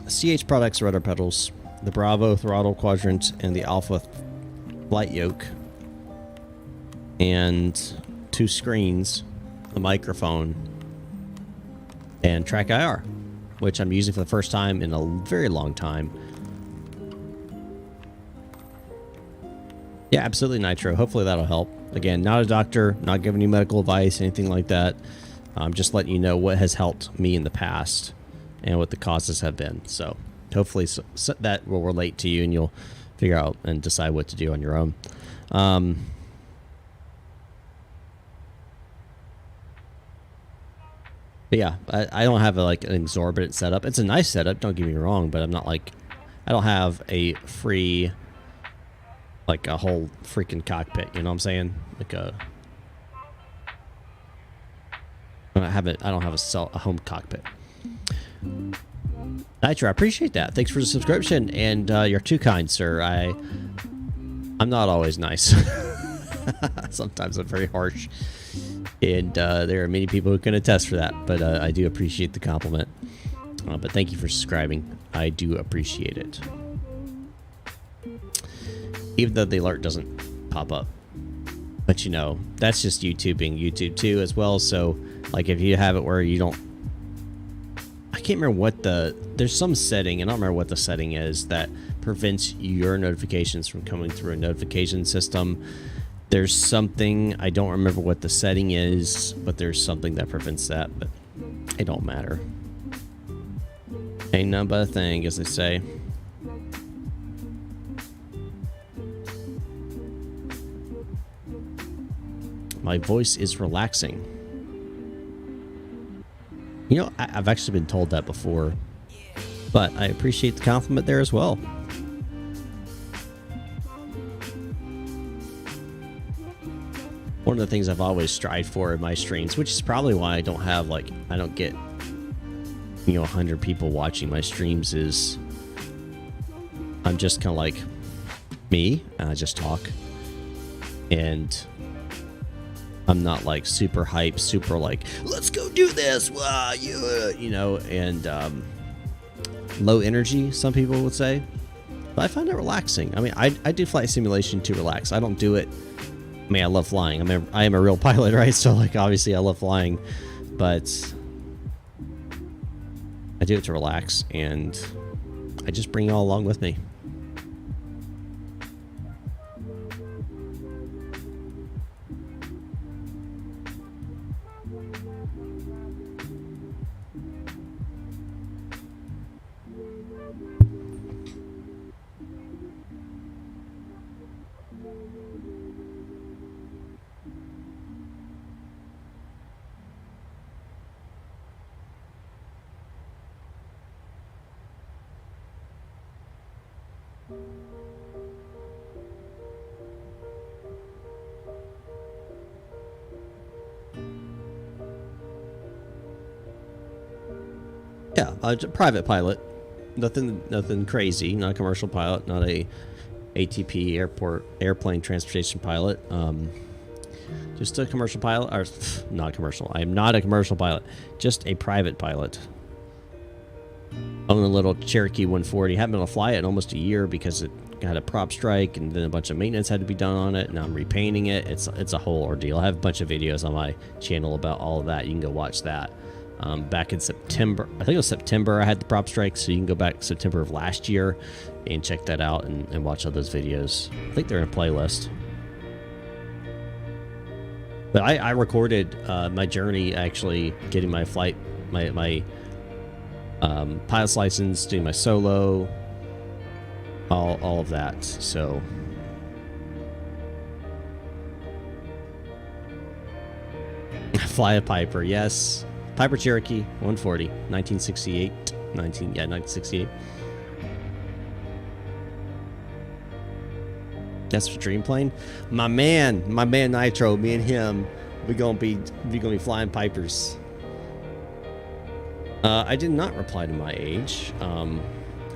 CH products rudder pedals, the Bravo throttle quadrant, and the Alpha flight yoke, and 2 screens, a microphone, and Track IR, which I'm using for the first time in a very long time. Yeah, absolutely, Nitro. Hopefully that'll help. Again, not a doctor, not giving you medical advice, anything like that. I'm just letting you know what has helped me in the past and what the causes have been. So hopefully that will relate to you and you'll figure out and decide what to do on your own. But yeah, I don't have like an exorbitant setup. It's a nice setup, don't get me wrong, but I'm not like, I don't have a free, like a whole freaking cockpit, you know what I'm saying? Like I don't have a home cockpit. Nitro, I appreciate that. Thanks for the subscription, and you're too kind, sir. I'm not always nice. Sometimes I'm very harsh, and there are many people who can attest for that. But I do appreciate the compliment. But thank you for subscribing. I do appreciate it. even though the alert doesn't pop up. But you know, that's just YouTube being YouTube too as well. So like if you have it where you don't, I can't remember what there's some setting, and I don't remember what the setting is that prevents your notifications from coming through a notification system. There's something, I don't remember what the setting is, but there's something that prevents that, but it don't matter. Ain't nothing but a thing, as they say. My voice is relaxing. You know, I've actually been told that before, but I appreciate the compliment there as well. One of the things I've always strived for in my streams, which is probably why I don't have like, I don't get, you know, 100 people watching my streams, is I'm just kind of like me, and I just talk, and I'm not like super hype, super like, let's go do this, you know, and low energy, some people would say. But I find it relaxing. I mean, I do flight simulation to relax. I don't do it. I mean, I love flying. I am a real pilot, right? So like, obviously I love flying, but I do it to relax, and I just bring you all along with me. Yeah, a private pilot. Nothing crazy. Not a commercial pilot. Not a ATP airplane transportation pilot. Just a commercial pilot, or not commercial. I am not a commercial pilot. Just a private pilot. Own a little Cherokee 140. Haven't been able to fly it in almost a year because it had a prop strike, and then a bunch of maintenance had to be done on it. Now I'm repainting it. It's a whole ordeal. I have a bunch of videos on my channel about all of that. You can go watch that. Back in September, I think it was September, I had the prop strike, so you can go back September of last year and check that out and watch all those videos. I think they're in a playlist. But I recorded my journey, actually getting my flight, my pilot's license, doing my solo, all of that. So fly a Piper, yes. Piper Cherokee 140, 1968. 1968. That's for Dream Plane. My man Nitro, me and him, we're gonna be flying Pipers. I did not reply to my age. I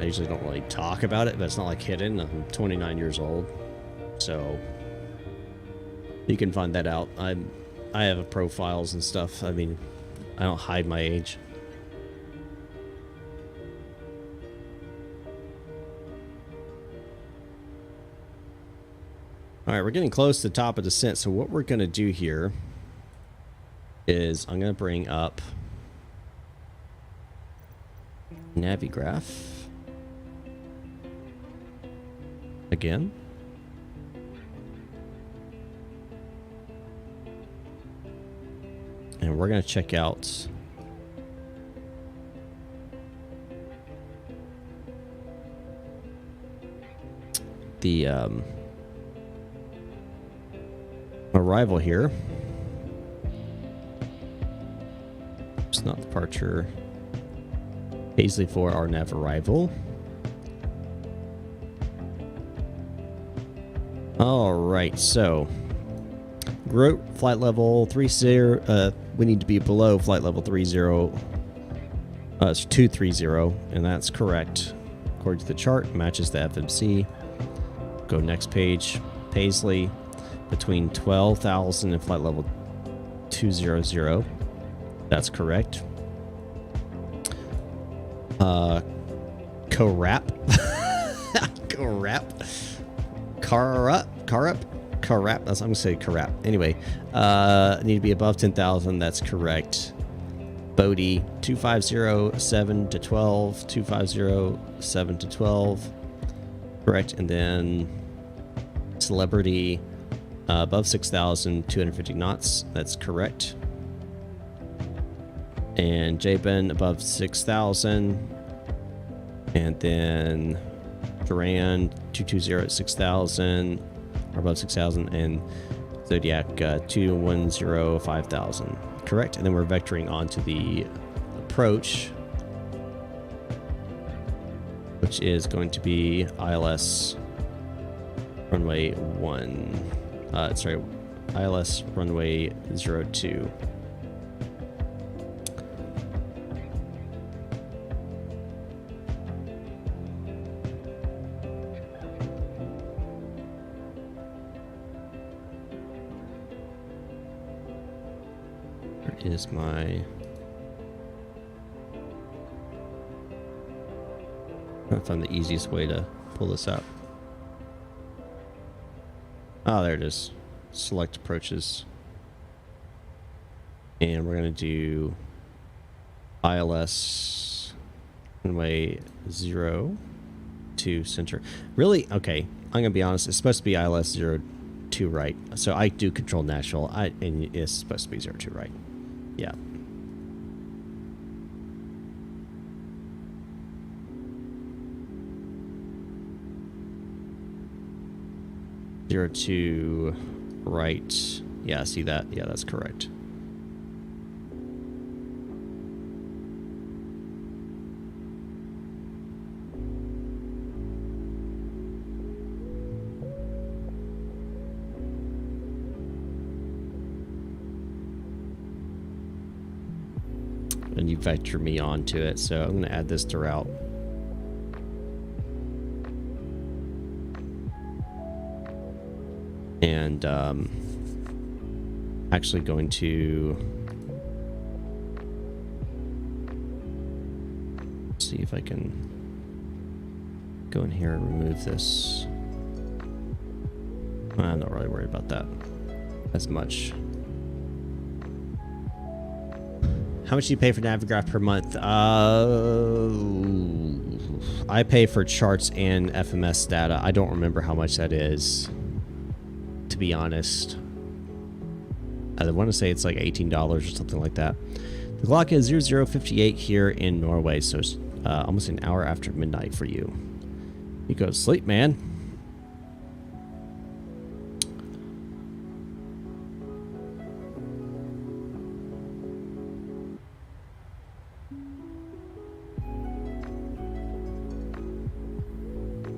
usually don't really talk about it, but it's not like hidden. I'm 29 years old, so you can find that out. I have profiles and stuff. I mean, I don't hide my age. All right, we're getting close to the top of descent. So what we're going to do here is I'm going to bring up Navigraph again. And we're going to check out the arrival here. It's not departure. Paisley for our nav arrival. All right, so Grote flight level 30. We need to be below flight level 30. It's 230, and that's correct according to the chart. Matches the FMC. Go next page. Paisley between 12,000 and flight level 200. That's correct. Carap. That's I'm gonna say Carap. Anyway, need to be above 10,000. That's correct. Bodie 2507 to 12. 2507 to 12. Correct. And then Celebrity above 6,250 knots. That's correct. And Jabin above 6,000. And then Duran 220 at 6,000 or above 6,000, and Zodiac 210 5,000. Correct. And then we're vectoring onto the approach, which is going to be ILS runway 1. ILS runway 02. Is my I found the easiest way to pull this up. Oh, there it is. Select approaches, and we're gonna do ILS runway 0 to center. Really? Okay, I'm gonna be honest. It's supposed to be ILS 02 right. So I do control Nashville. And it's supposed to be 02 right. Yeah. Zero to right. Yeah, see that? Yeah, that's correct. And you vector me onto it, so I'm going to add this to route. And actually going to see if I can go in here and remove this. I'm not really worried about that as much. How much do you pay for Navigraph per month? I pay for charts and FMS data. I don't remember how much that is, to be honest. I want to say it's like $18 or something like that. The clock is 00:58 here in Norway, so it's almost an hour after midnight for you. You go to sleep, man.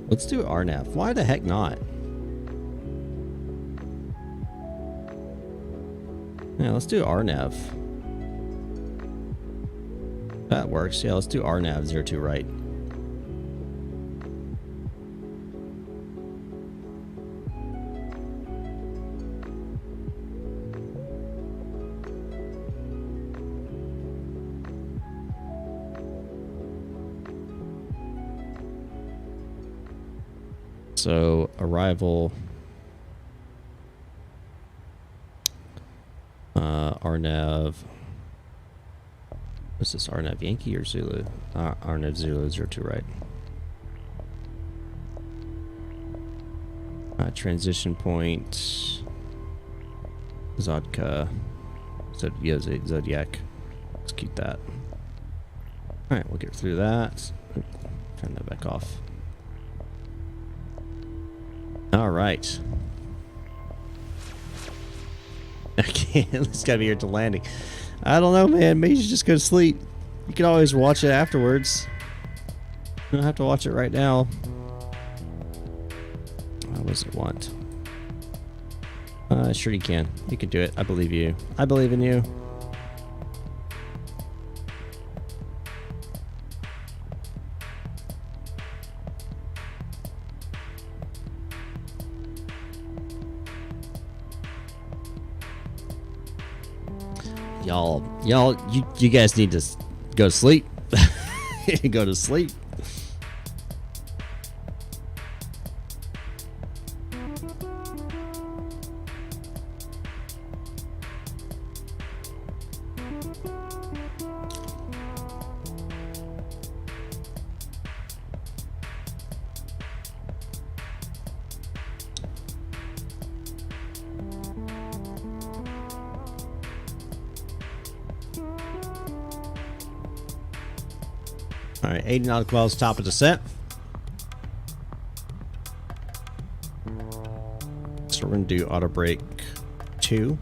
Let's do RNAV. Why the heck not? Yeah, let's do RNAV. That works. Yeah, let's do RNAV 02 right. So arrival, RNAV. What's this? RNAV Yankee or Zulu? RNAV Zulu 02 right. Transition point. Zodka. Zodiac. Let's keep that. All right, we'll get through that. Turn that back off. All right. I can't. It's got to be here to landing. I don't know, man. Maybe you should just go to sleep. You can always watch it afterwards. You don't have to watch it right now. What does it want? Sure you can. You can do it. I believe you. I believe in you. You guys need to go to sleep. Go to sleep. All right, 80 nautical miles, top of descent. So we're going to do auto brake 2.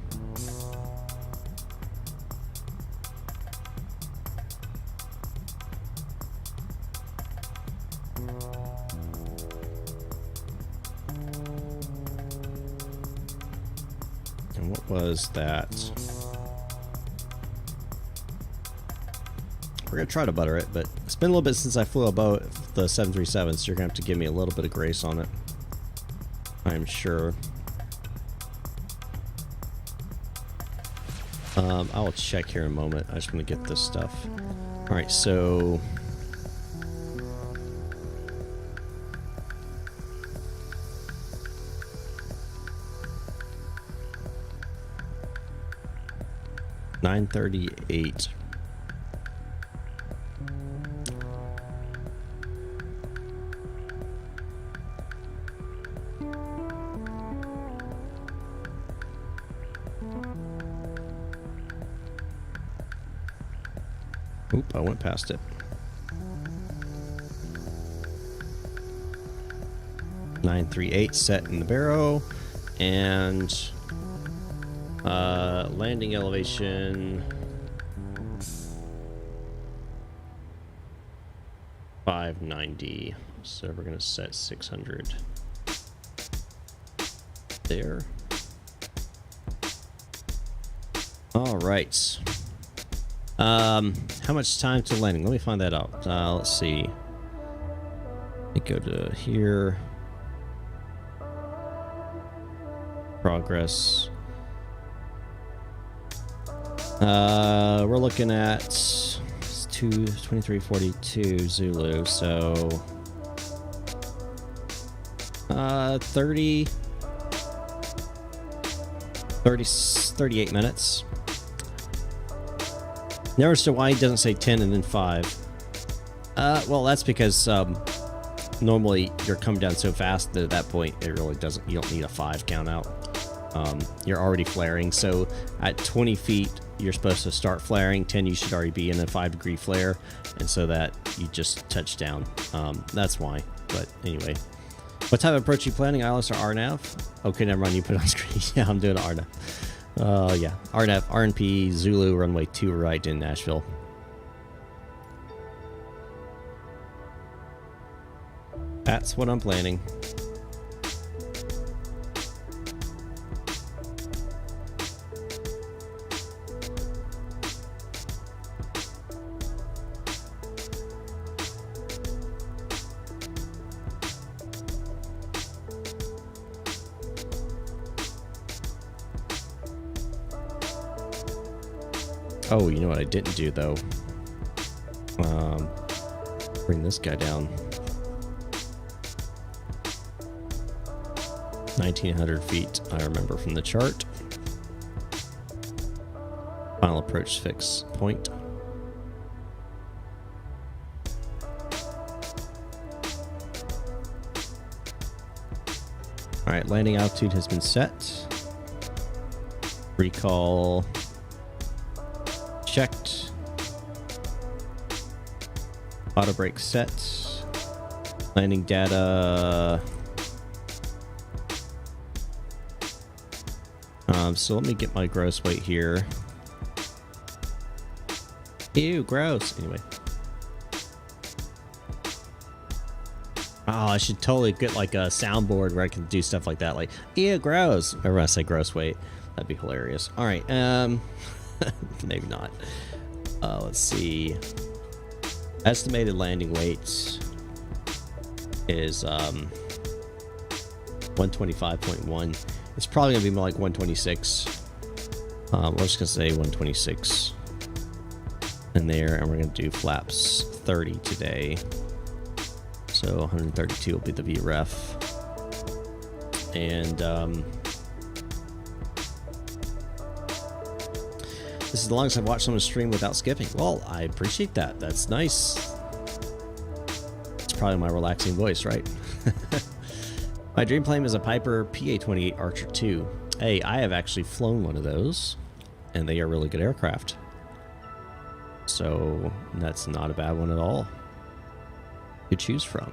And what was that? We're going to try to butter it, but it's been a little bit since I flew about the 737, so you're going to have to give me a little bit of grace on it, I'm sure. I'll check here in a moment. I just want to get this stuff. All right, so... $938. Oop, I went past it. 938 set in the barrow, and landing elevation 590. So we're gonna set 600 there. All right. How much time to landing? Let me find that out. Let's see. Let me go to here. Progress. We're looking at 2342 Zulu, so 38 minutes. Notice why he doesn't say 10 and then 5. Well, that's because normally you're coming down so fast that at that point it really doesn't. You don't need a 5 count out. You're already flaring, so at 20 feet you're supposed to start flaring. 10 you should already be in a 5-degree flare, and so that you just touch down. That's why. But anyway, what type of approach are you planning? ILS or RNAV? Okay, never mind. You put it on screen. Yeah, I'm doing RNAV. Yeah, RNAV, RNP, Zulu, runway 2 right in Nashville. That's what I'm planning. Oh, you know what I didn't do though? Bring this guy down. 1900 feet, I remember from the chart. Final approach fix point. Alright, landing altitude has been set. Recall checked. Auto brake set. Landing data. So let me get my gross weight here. Ew, gross. Anyway. Oh, I should totally get like a soundboard where I can do stuff like that. Like, ew, gross. Whenever I say gross weight, that'd be hilarious. All right. Maybe not. Let's see. Estimated landing weight is 125.1. It's probably gonna be more like 126. We're just gonna say 126 in there, and we're gonna do flaps 30 today. So 132 will be the VREF, and this is the longest I've watched someone stream without skipping. Well, I appreciate that. That's nice. It's probably my relaxing voice, right? My dream plane is a Piper PA-28 Archer II. Hey, I have actually flown one of those, and they are really good aircraft. So that's not a bad one at all. to choose from.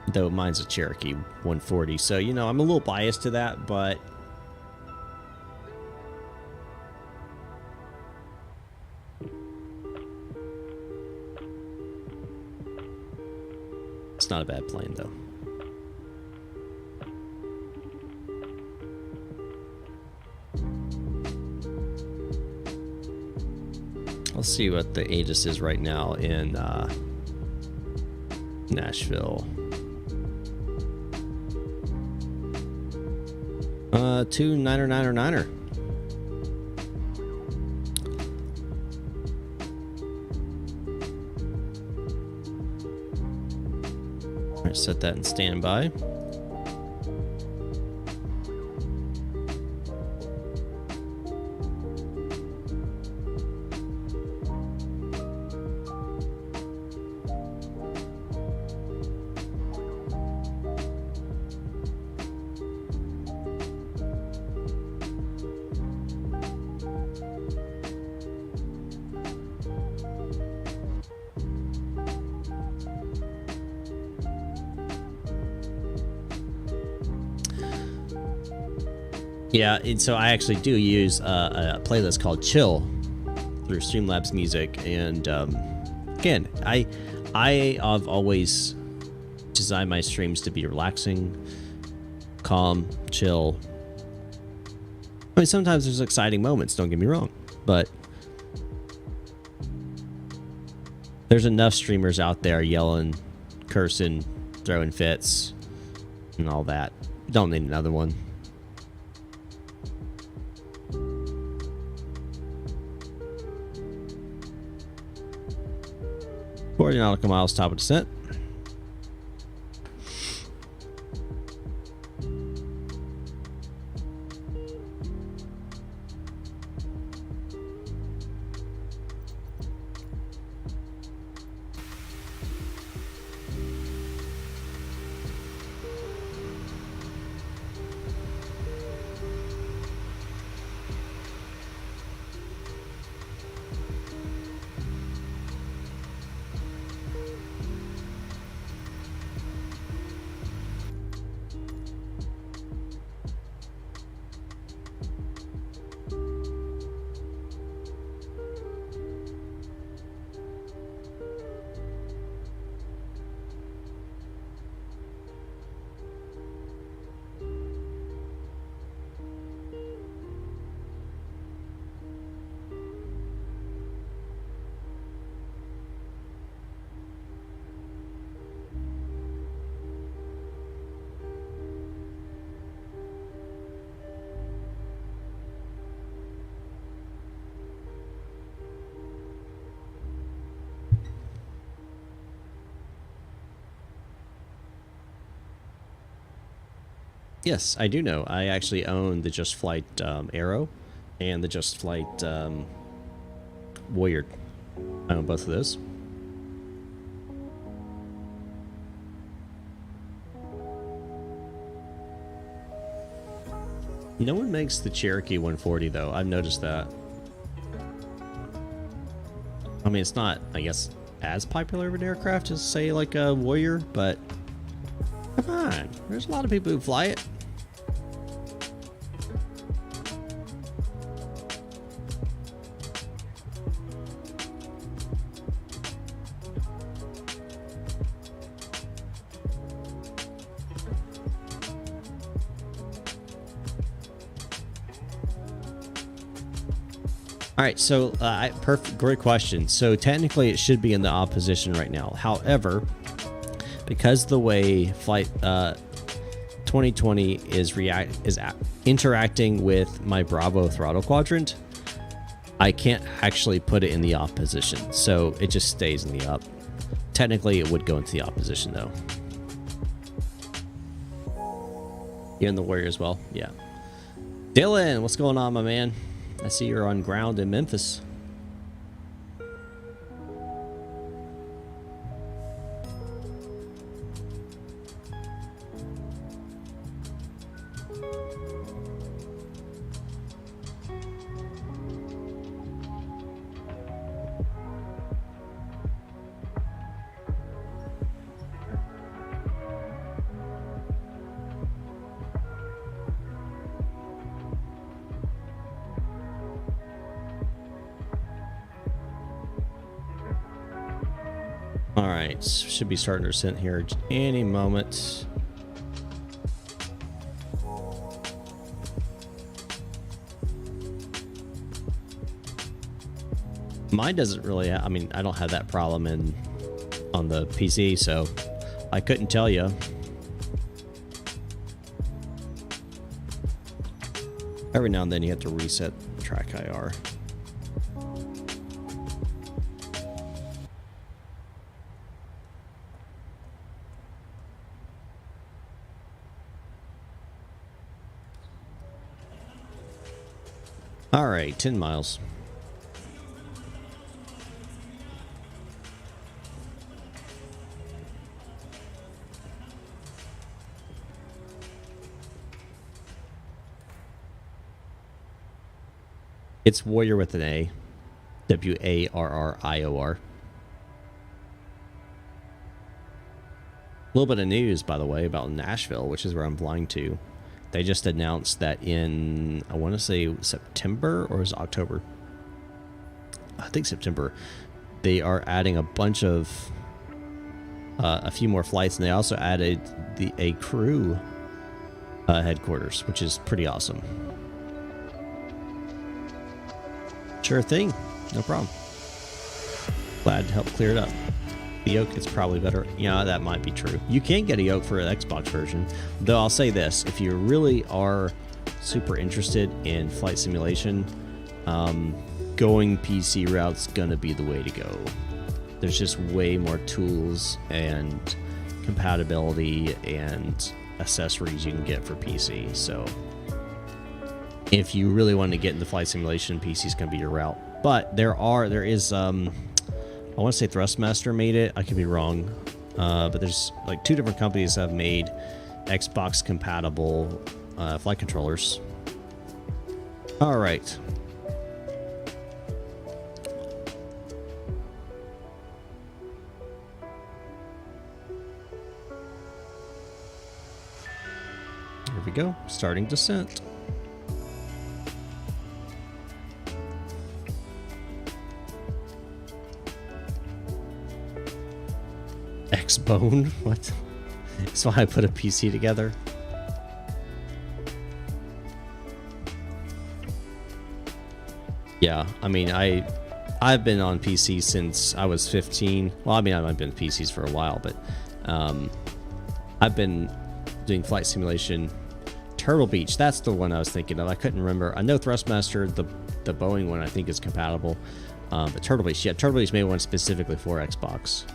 Though mine's a Cherokee 140, so you know I'm a little biased to that, but it's not a bad plane though. Let's see what the AGIS is right now in Nashville. 29er. All right, set that in standby. Yeah, and so I actually do use a playlist called Chill through Streamlabs Music, and again, I've always designed my streams to be relaxing, calm, chill. I mean, sometimes there's exciting moments, don't get me wrong, but there's enough streamers out there yelling, cursing, throwing fits, and all that. Don't need another one. 40 nautical miles, top of descent. Yes, I do know. I actually own the Just Flight Arrow and the Just Flight Warrior. I own both of those. No one makes the Cherokee 140 though. I've noticed that. I mean, it's not, I guess, as popular of an aircraft as, say, like a Warrior, but come on, there's a lot of people who fly it. All right, so great question. So technically it should be in the opposition right now. However, because the way Flight 2020 is interacting with my Bravo throttle quadrant, I can't actually put it in the opposition. So it just stays in the up. Technically it would go into the opposition though. You in the Warrior as well? Yeah. Dylan, what's going on, my man? I see you're on ground in Memphis. right, should be starting to descent here any moment. Mine doesn't really, I mean, I don't have that problem on the PC, so I couldn't tell you. Every now and then you have to reset track IR. All right, 10 miles. It's Warrior with an A. W-A-R-R-I-O-R. A little bit of news, by the way, about Nashville, which is where I'm flying to. They just announced that in, I want to say September or is it October? I think September. They are adding a bunch of, a few more flights, and they also added a crew headquarters, which is pretty awesome. Sure thing. No problem. Glad to help clear it up. The yoke is probably better. Yeah, that might be true. You can get a yoke for an Xbox version. Though I'll say this, if you really are super interested in flight simulation, going PC route's gonna be the way to go. There's just way more tools and compatibility and accessories you can get for PC. So if you really want to get into flight simulation, PC's gonna be your route. But there is I want to say Thrustmaster made it. I could be wrong, but there's like 2 different companies that have made Xbox compatible flight controllers. All right. Here we go. Starting descent. X-Bone? What? That's why I put a PC together. Yeah, I mean, I've been on PC since I was 15. Well, I mean, I've been PCs for a while, but I've been doing flight simulation. Turtle Beach, that's the one I was thinking of. I couldn't remember. I know Thrustmaster, the Boeing one, I think is compatible. But Turtle Beach, yeah, Turtle Beach made one specifically for Xbox.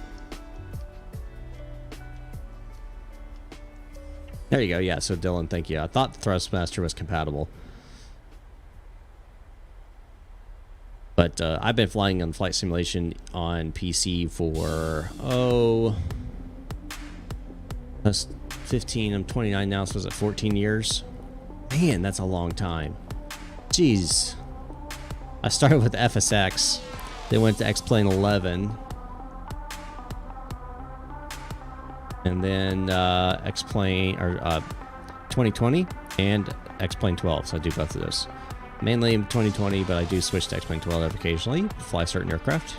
There you go. Yeah, so Dylan, thank you. I thought Thrustmaster was compatible. But I've been flying on flight simulation on PC for, that's 15, I'm 29 now, so was it 14 years? Man, that's a long time. Jeez. I started with FSX, then went to X-Plane 11. And then X-Plane, or 2020 and X-Plane 12, so I do both of those. Mainly in 2020, but I do switch to X-Plane 12 occasionally, fly certain aircraft.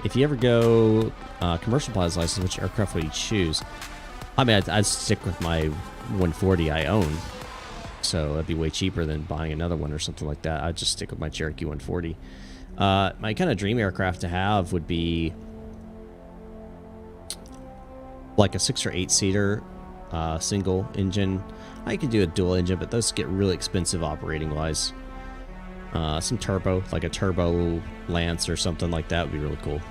If you ever go commercial pilot's license, which aircraft would you choose? I mean, I'd stick with my 140 I own, so that'd be way cheaper than buying another one or something like that. I'd just stick with my Cherokee 140. My kind of dream aircraft to have would be like a 6 or 8 seater single engine. I could do a dual engine, but those get really expensive operating wise. Some turbo, like a turbo Lance or something like that would be really cool.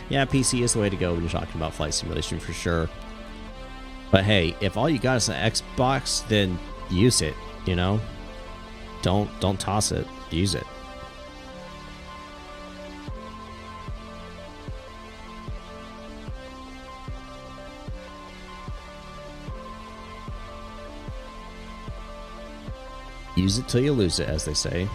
Yeah, PC is the way to go when you're talking about flight simulation for sure. But hey, if all you got is an Xbox, then use it, you know? Don't toss it. Use it. Use it till you lose it, as they say.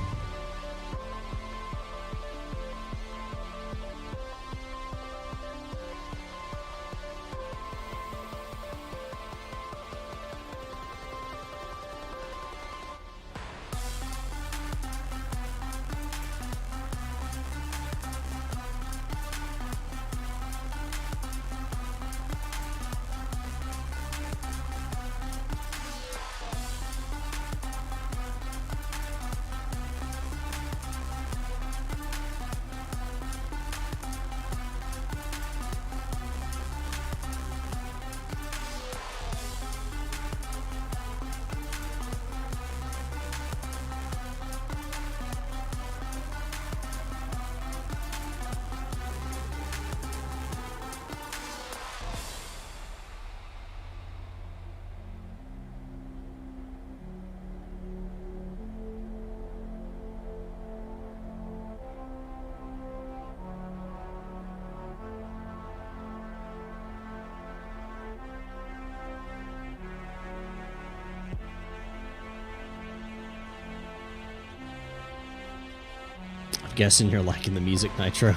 Guessing you're liking the music, Nitro.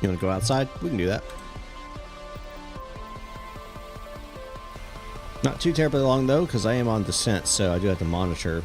You want to go outside? We can do that. Not too terribly long though, because I am on descent, so I do have to monitor.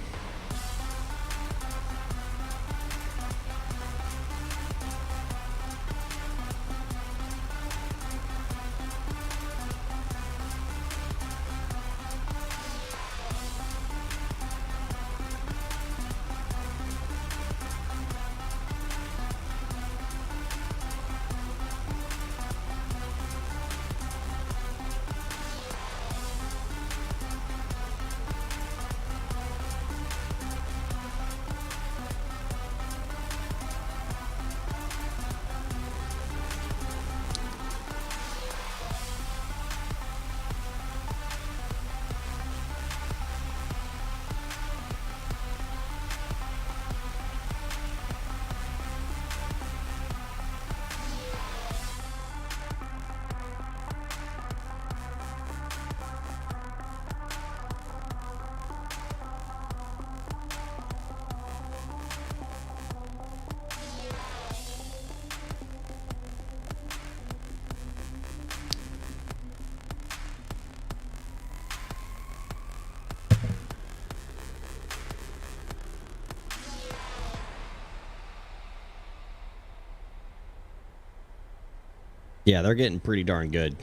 Yeah, they're getting pretty darn good.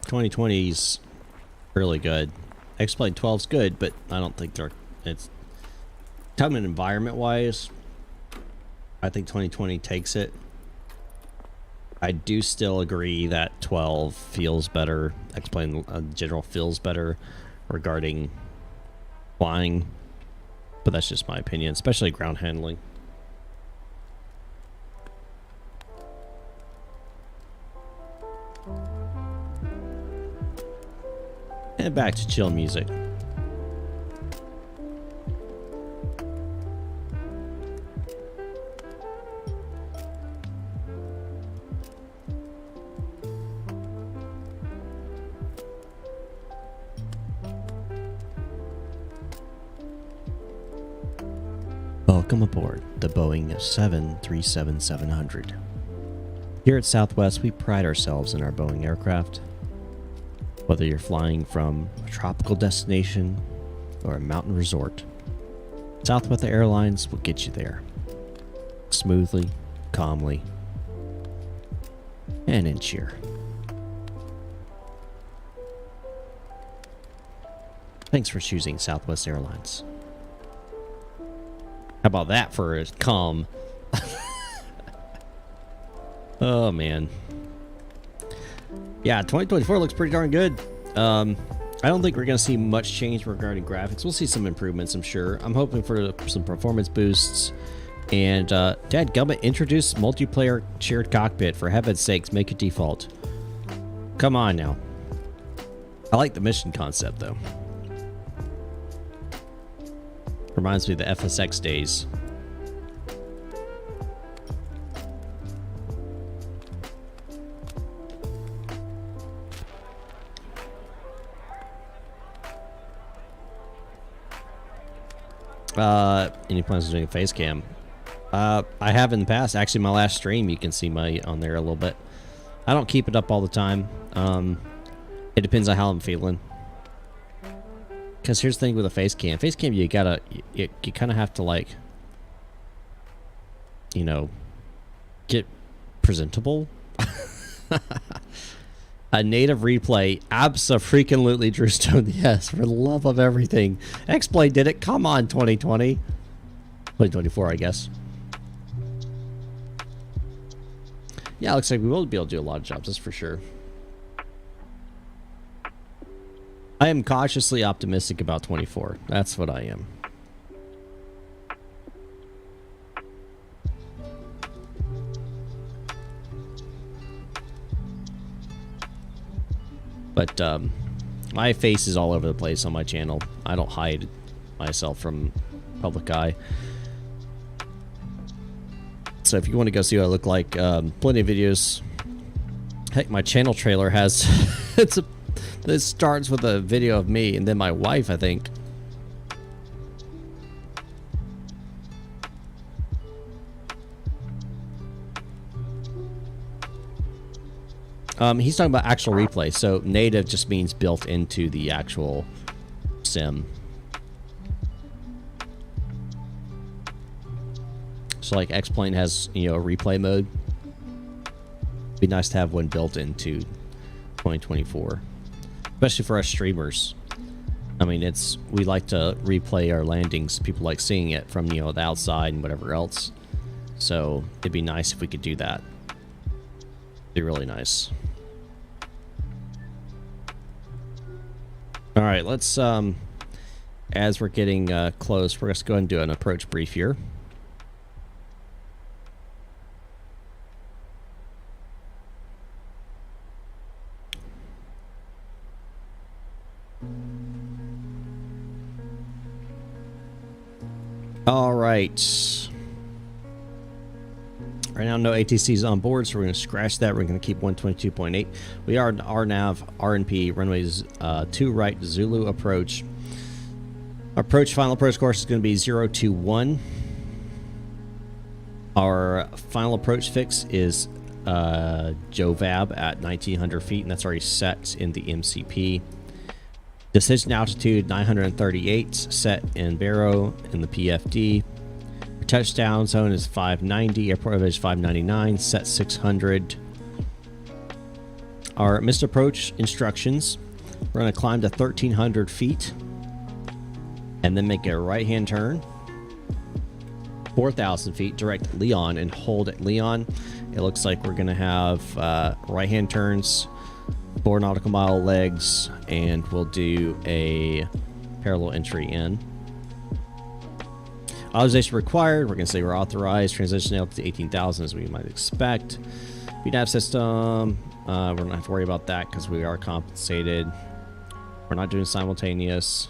2020's really good. X-Plane 12's good, but I don't think it's time and environment wise. I think 2020 takes it. I do still agree that 12 feels better. X-Plane general feels better regarding flying, but that's just my opinion, especially ground handling. And back to chill music. Welcome aboard the Boeing 737-700. Here at Southwest, we pride ourselves in our Boeing aircraft. Whether you're flying from a tropical destination or a mountain resort, Southwest Airlines will get you there smoothly, calmly, and in cheer. Thanks for choosing Southwest Airlines. How about that for a calm? Oh man. Yeah, 2024 looks pretty darn good. I don't think we're going to see much change regarding graphics. We'll see some improvements, I'm sure. I'm hoping for some performance boosts. And, dadgummit, introduce multiplayer shared cockpit. For heaven's sakes, make it default. Come on now. I like the mission concept, though. Reminds me of the FSX days. Any plans on doing a face cam? I have in the past. Actually, my last stream, you can see my on there a little bit. I don't keep it up all the time. It depends on how I'm feeling. Because here's the thing with a face cam. Face cam, you gotta, you kind of have to, like, you know, get presentable. A native replay, abso-freaking-lutely, Drew Stone. Yes, for the love of everything. X-Plane did it. Come on, 2020. 2024, I guess. Yeah, looks like we will be able to do a lot of jobs, that's for sure. I am cautiously optimistic about 24. That's what I am. But my face is all over the place on my channel. I don't hide myself from public eye. So if you want to go see what I look like, plenty of videos. Heck, my channel trailer has it starts with a video of me and then my wife, I think. He's talking about actual replay. So native just means built into the actual sim. So like X-Plane has, you know, a replay mode. Be nice to have one built into 2024, especially for us streamers. I mean, we like to replay our landings. People like seeing it from, you know, the outside and whatever else. So it'd be nice if we could do that. It'd be really nice. All right, let's as we're getting close, we're just going to do an approach brief here. All right. Right now, no ATCs on board, so we're going to scratch that. We're going to keep 122.8. We are RNAV, RNP, runways 2 right, Zulu approach. Final approach course is going to be 021. Our final approach fix is JOVAB at 1900 feet, and that's already set in the MCP. Decision altitude 938, set in Barrow in the PFD. Touchdown zone is 590, airport elevation is 599, set 600. Our missed approach instructions: we're going to climb to 1300 feet and then make a right hand turn 4,000 feet, direct Leon and hold at Leon. It looks like we're going to have right hand turns, 4 nautical mile legs, and we'll do a parallel entry in. Authorization required. We're going to say we're authorized. Transition altitude to 18,000 as we might expect. VNAV system. We're not have to worry about that because we are compensated. We're not doing simultaneous.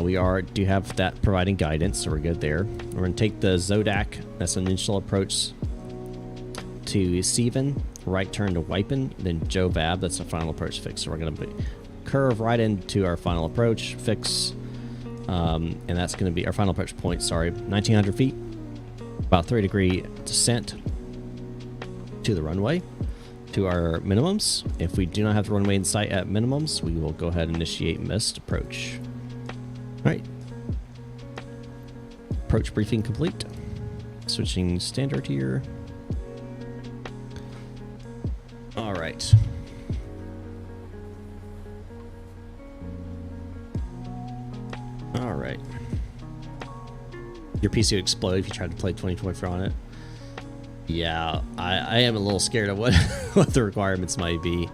We do have that providing guidance, so we're good there. We're going to take the Zodak. That's an initial approach to Seven. Right turn to Wipen. Then JOVAB. That's the final approach fix. So we're going to curve right into our final approach fix. And that's going to be our final approach point, 1900 feet, about 3-degree descent to the runway, to our minimums. If we do not have the runway in sight at minimums, we will go ahead and initiate missed approach. All right. Approach briefing complete. Switching standard here. All right. All right. Your PC would explode if you tried to play 2024 on it. Yeah, I am a little scared of what what the requirements might be.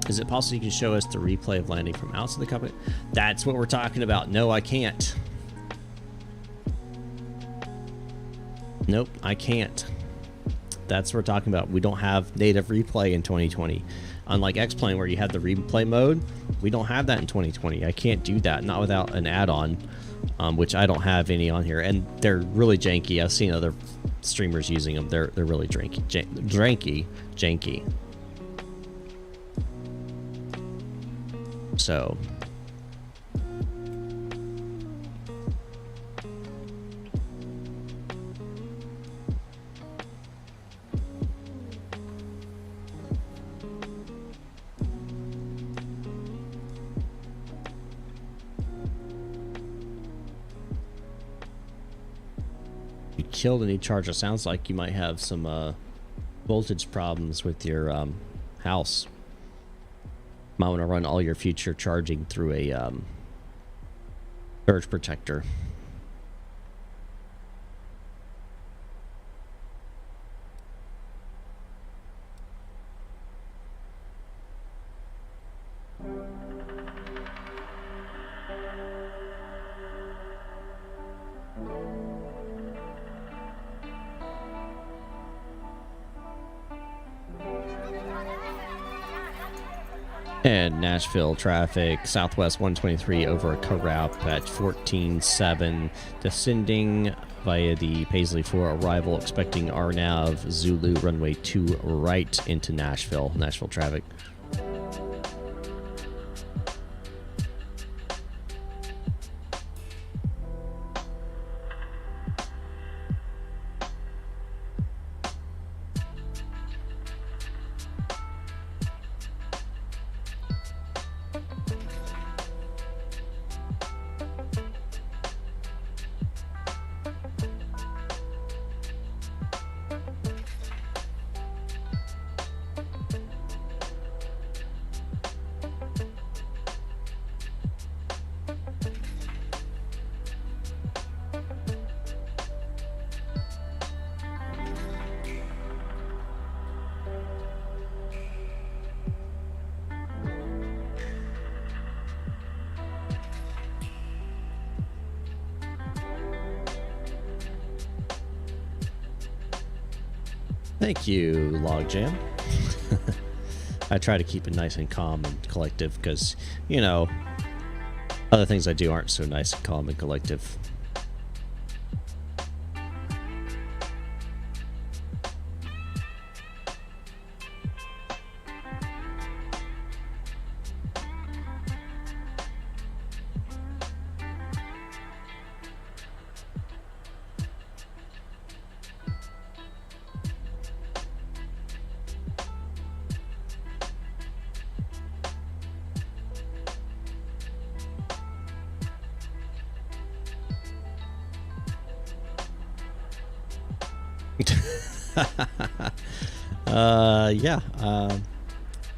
Is it possible you can show us the replay of landing from outside the cockpit? That's what we're talking about. No, I can't. Nope, I can't. That's what we're talking about. We don't have native replay in 2020. Unlike X-Plane where you have the replay mode, we don't have that in 2020. I can't do that, not without an add-on, which I don't have any on here. And they're really janky. I've seen other streamers using them. They're really janky. So... killed any charger. Sounds like you might have some voltage problems with your house. Might want to run all your future charging through a surge protector. And Nashville traffic, Southwest 123 over Corral at 14.7, descending via the Paisley 4 arrival, expecting RNAV Zulu runway 2 right into Nashville traffic. Thank you, Logjam. I try to keep it nice and calm and collective because, you know, other things I do aren't so nice and calm and collective.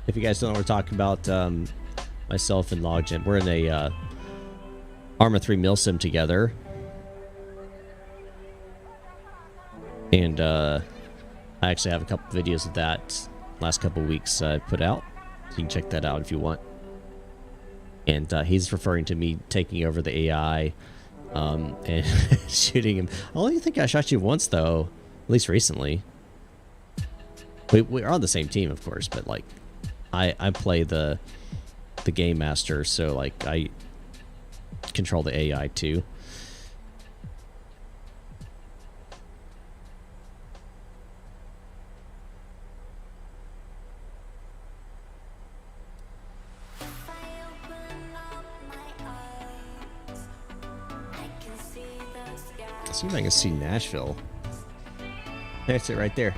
If you guys don't know what we're talking about, myself and Logjam, we're in a Arma 3 milsim together, and I actually have a couple videos of that last couple weeks I put out, so you can check that out if you want. And he's referring to me taking over the AI and shooting him. I only think I shot you once though, at least recently. We're on the same team, of course, but like I play the game master, so like I control the AI too. See if I can see Nashville. That's it right there.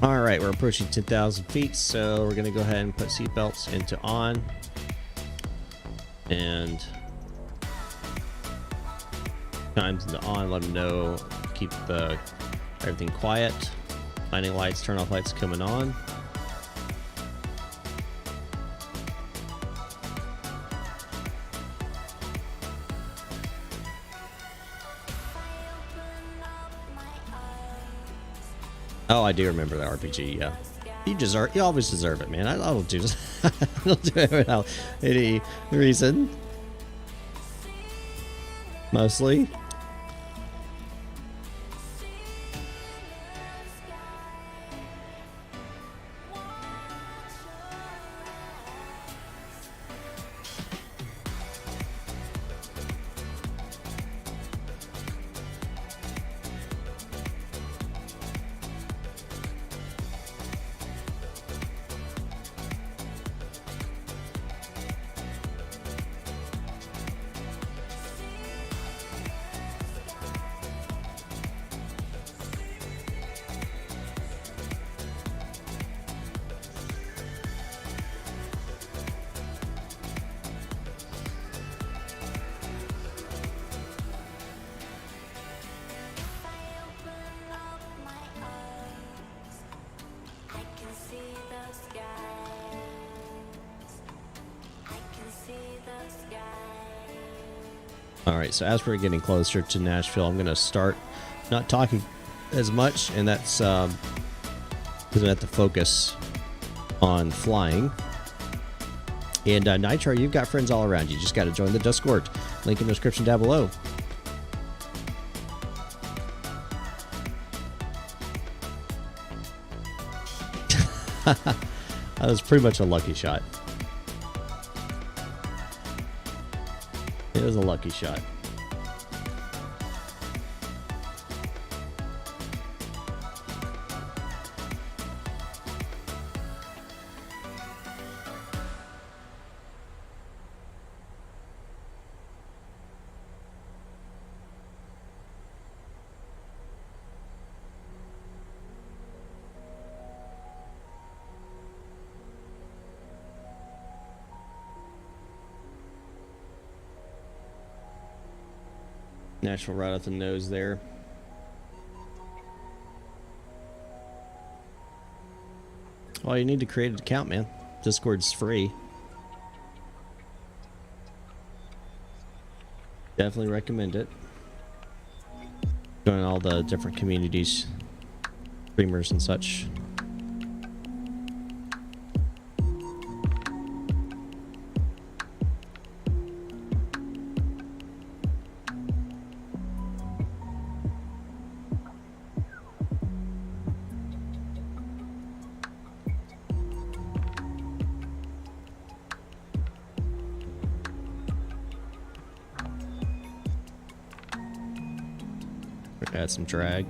All right, we're approaching 10,000 feet, so we're gonna go ahead and put seatbelts into on, and times into on. Let them know. Keep everything quiet. Landing lights, turn off lights coming on. Oh, I do remember the RPG. Yeah, you always deserve it, man. I don't do I don't do it without any reason. Mostly. Alright, so as we're getting closer to Nashville, I'm going to start not talking as much, and that's because I have to focus on flying. And Nitro, you've got friends all around you. Just got to join the Discord. Link in the description down below. That was pretty much a lucky shot. It was a lucky shot. Nashville right off the nose there. Well, you need to create an account, man. Discord's free. Definitely recommend it. Join all the different communities, streamers and such. Add some drag.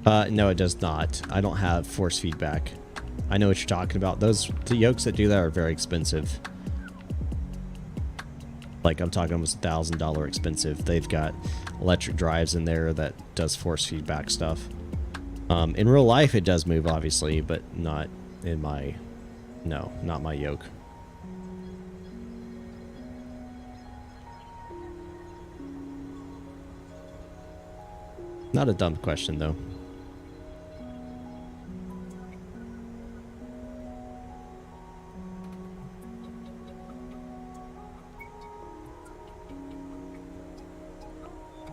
No, it does not. I don't have force feedback. I know what you're talking about. The yokes that do that are very expensive. Like, I'm talking almost $1,000 expensive. They've got electric drives in there that does force feedback stuff. In real life, it does move, obviously, but not in my... No, not my yoke. Not a dumb question, though.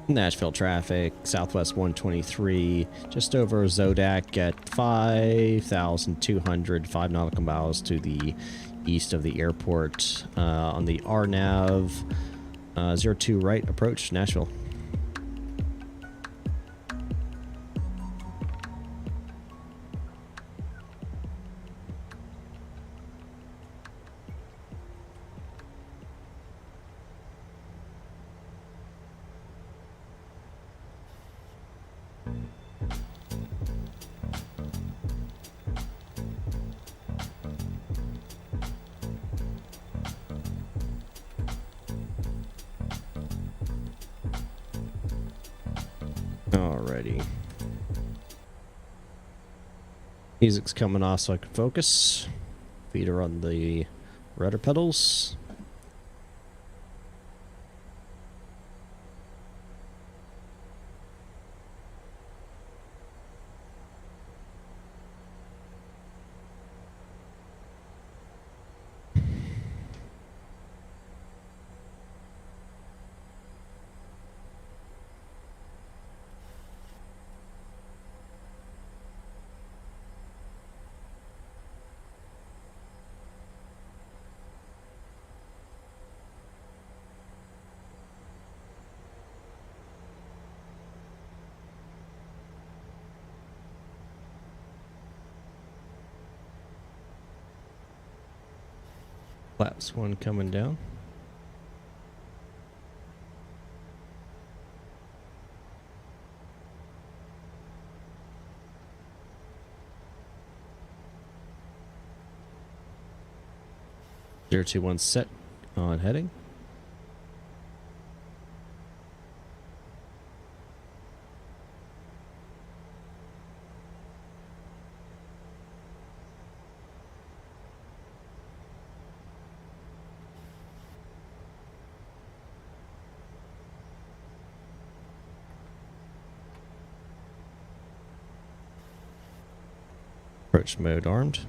Nashville traffic, Southwest 123, just over Zodak at 5,200, 5 nautical miles to the east of the airport. On the RNAV, 02 right approach, Nashville. Alrighty. Music's coming off so I can focus. Feet are on the rudder pedals. Flaps one coming down. Zero 2-1 set on heading. Approach mode armed.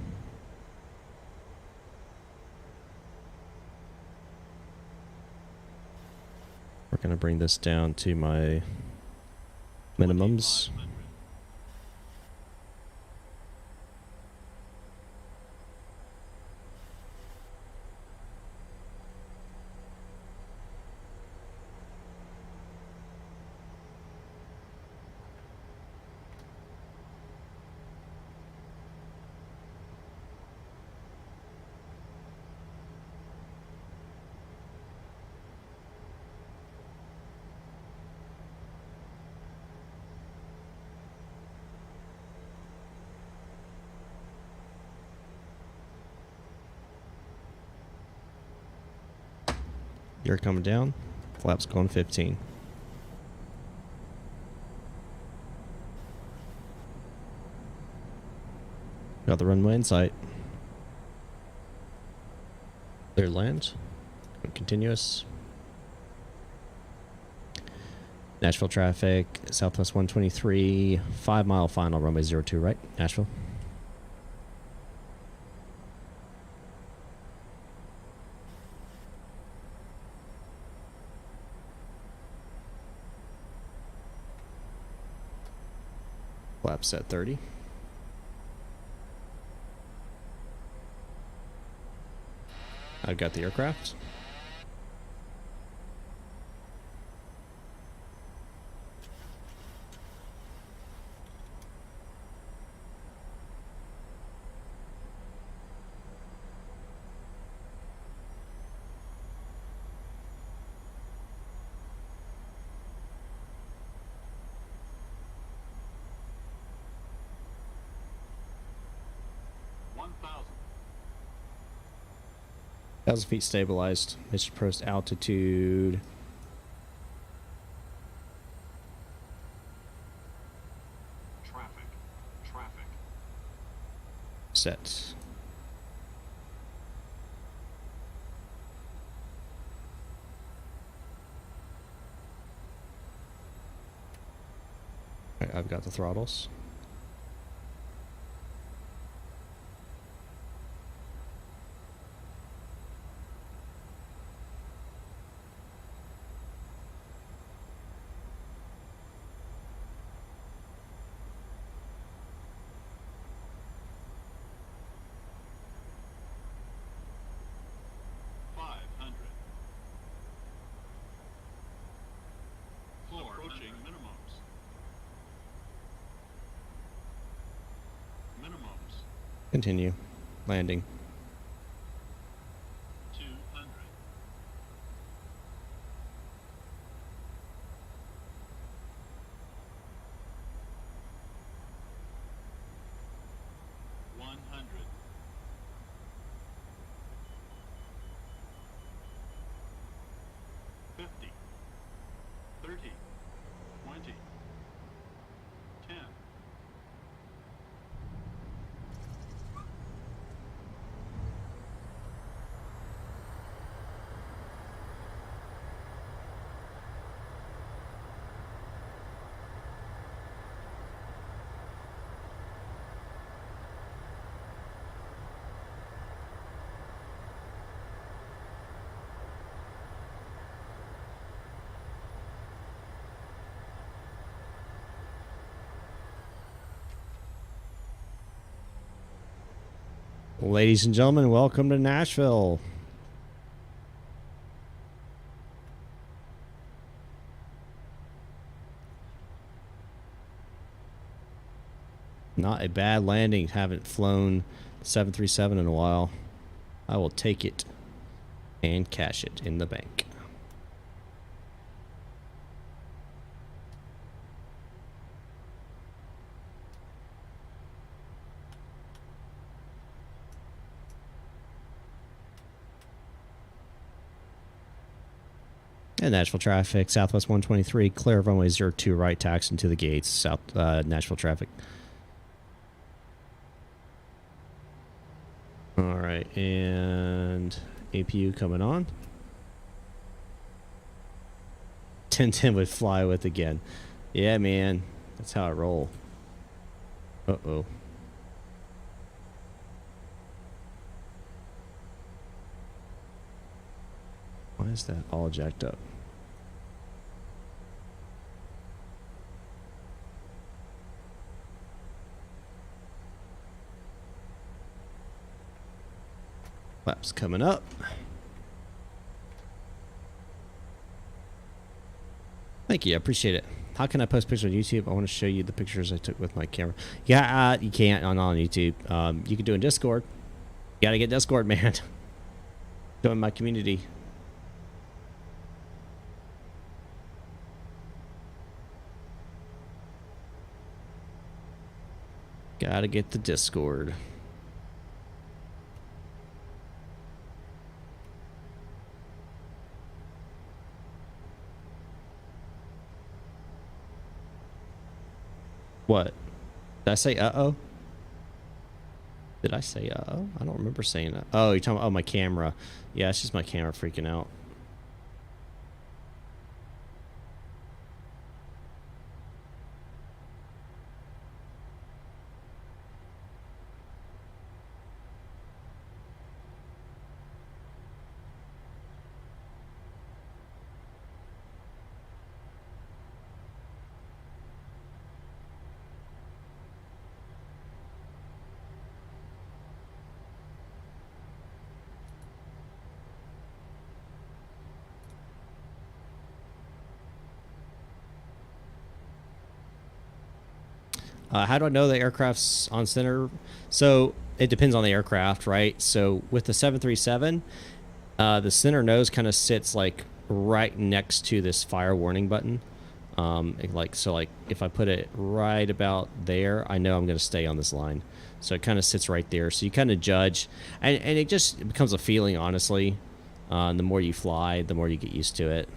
We're going to bring this down to my minimums. You're coming down. Flaps going 15. Got the runway in sight. Clear land. Continuous. Nashville traffic, Southwest 123, 5 mile final, runway 02, right? Nashville. Flap set 30. I've got the aircraft. Thousand feet stabilized. Mission approach altitude. Traffic. Set. Right, I've got the throttles. Approaching minimums. Continue. Landing. 200. 100. 50. 30. 20. 10. Ladies and gentlemen, welcome to Nashville. Not a bad landing. Haven't flown 737 in a while. I will take it and cash it in the bank. And Nashville traffic, Southwest 123, clear of runway 02 right, taxi into the gates, South Nashville traffic. All right, and APU coming on. 1010 would fly with again. Yeah, man, that's how I roll. Uh-oh. Why is that all jacked up? Flaps coming up. Thank you, I appreciate it. How can I post pictures on YouTube? I want to show you the pictures I took with my camera. Yeah, you can't on YouTube. You can do it in Discord. You gotta get Discord, man. Join my community. Gotta get the Discord. What? Did I say uh-oh? Did I say uh-oh? I don't remember saying that. Oh, you're talking about, oh, my camera. Yeah, it's just my camera freaking out. How do I know the aircraft's on center? So it depends on the aircraft, right? So with the 737, the center nose kind of sits like right next to this fire warning button. Like if I put it right about there, I know I'm going to stay on this line. So it kind of sits right there. So you kind of judge, and it just becomes a feeling, honestly. The more you fly, the more you get used to it.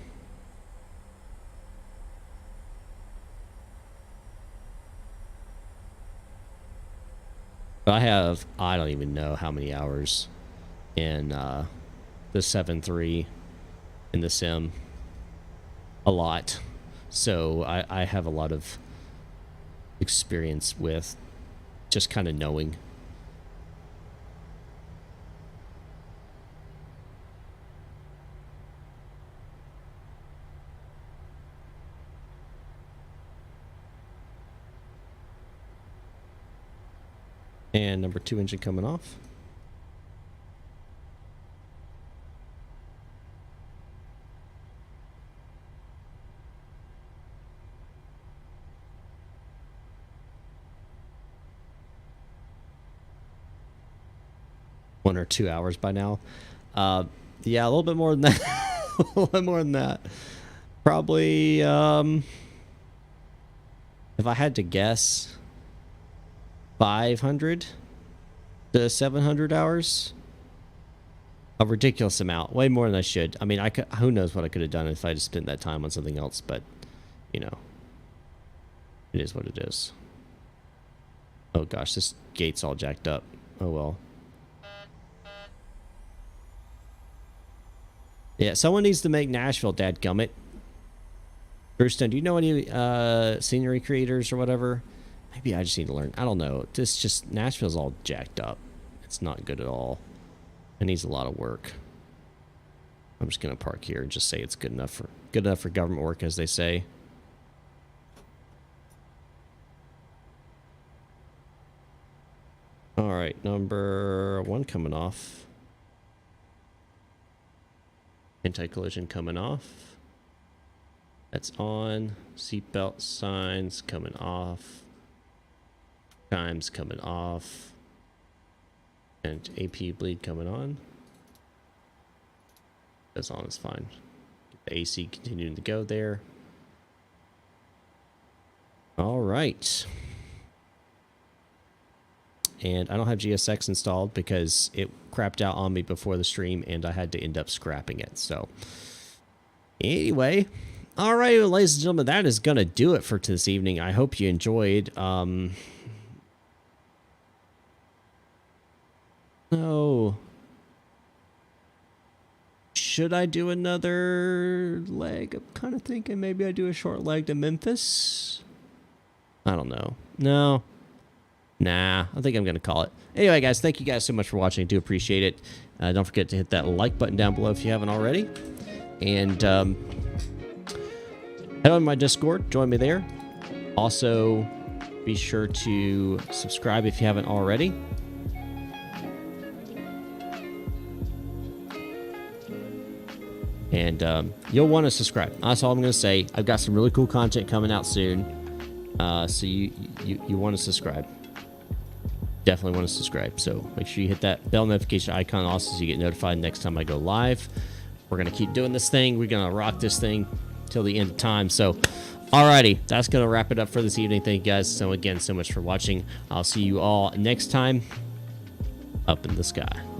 But I don't even know how many hours in the 7.3 in the sim. A lot. So I have a lot of experience with just kind of knowing. And number 2 engine coming off. One or 2 hours by now. Yeah, a little bit more than that. A little bit more than that. Probably, if I had to guess, 500 to 700 hours. A ridiculous amount. Way more than I should. I mean, who knows what I could have done if I just spent that time on something else, but, you know, it is what it is. Oh gosh, this gate's all jacked up. Oh well. Yeah, someone needs to make Nashville, dadgummit. Brewston, do you know any scenery creators or whatever? Maybe I just need to learn. I don't know. Nashville's all jacked up. It's not good at all. It needs a lot of work. I'm just gonna park here and just say it's good enough for government work, as they say. All right, number 1 coming off. Anti-collision coming off. That's on. Seatbelt signs coming off. Chimes coming off. And AP bleed coming on. That's on, it's fine. The AC continuing to go there. All right. And I don't have GSX installed because it crapped out on me before the stream and I had to end up scrapping it. So anyway, all right, ladies and gentlemen, that is going to do it for this evening. I hope you enjoyed. Oh, should I do another leg? I'm kind of thinking maybe I do a short leg to Memphis. I don't know. No. Nah, I think I'm going to call it. Anyway, guys, thank you guys so much for watching. I do appreciate it. Don't forget to hit that like button down below if you haven't already. And head on to my Discord. Join me there. Also, be sure to subscribe if you haven't already. And you'll want to subscribe. That's all I'm going to say. I've got some really cool content coming out soon. So you want to subscribe. Definitely want to subscribe. So make sure you hit that bell notification icon also so you get notified next time I go live. We're going to keep doing this thing. We're going to rock this thing till the end of time. So, alrighty. That's going to wrap it up for this evening. Thank you guys so again so much for watching. I'll see you all next time up in the sky.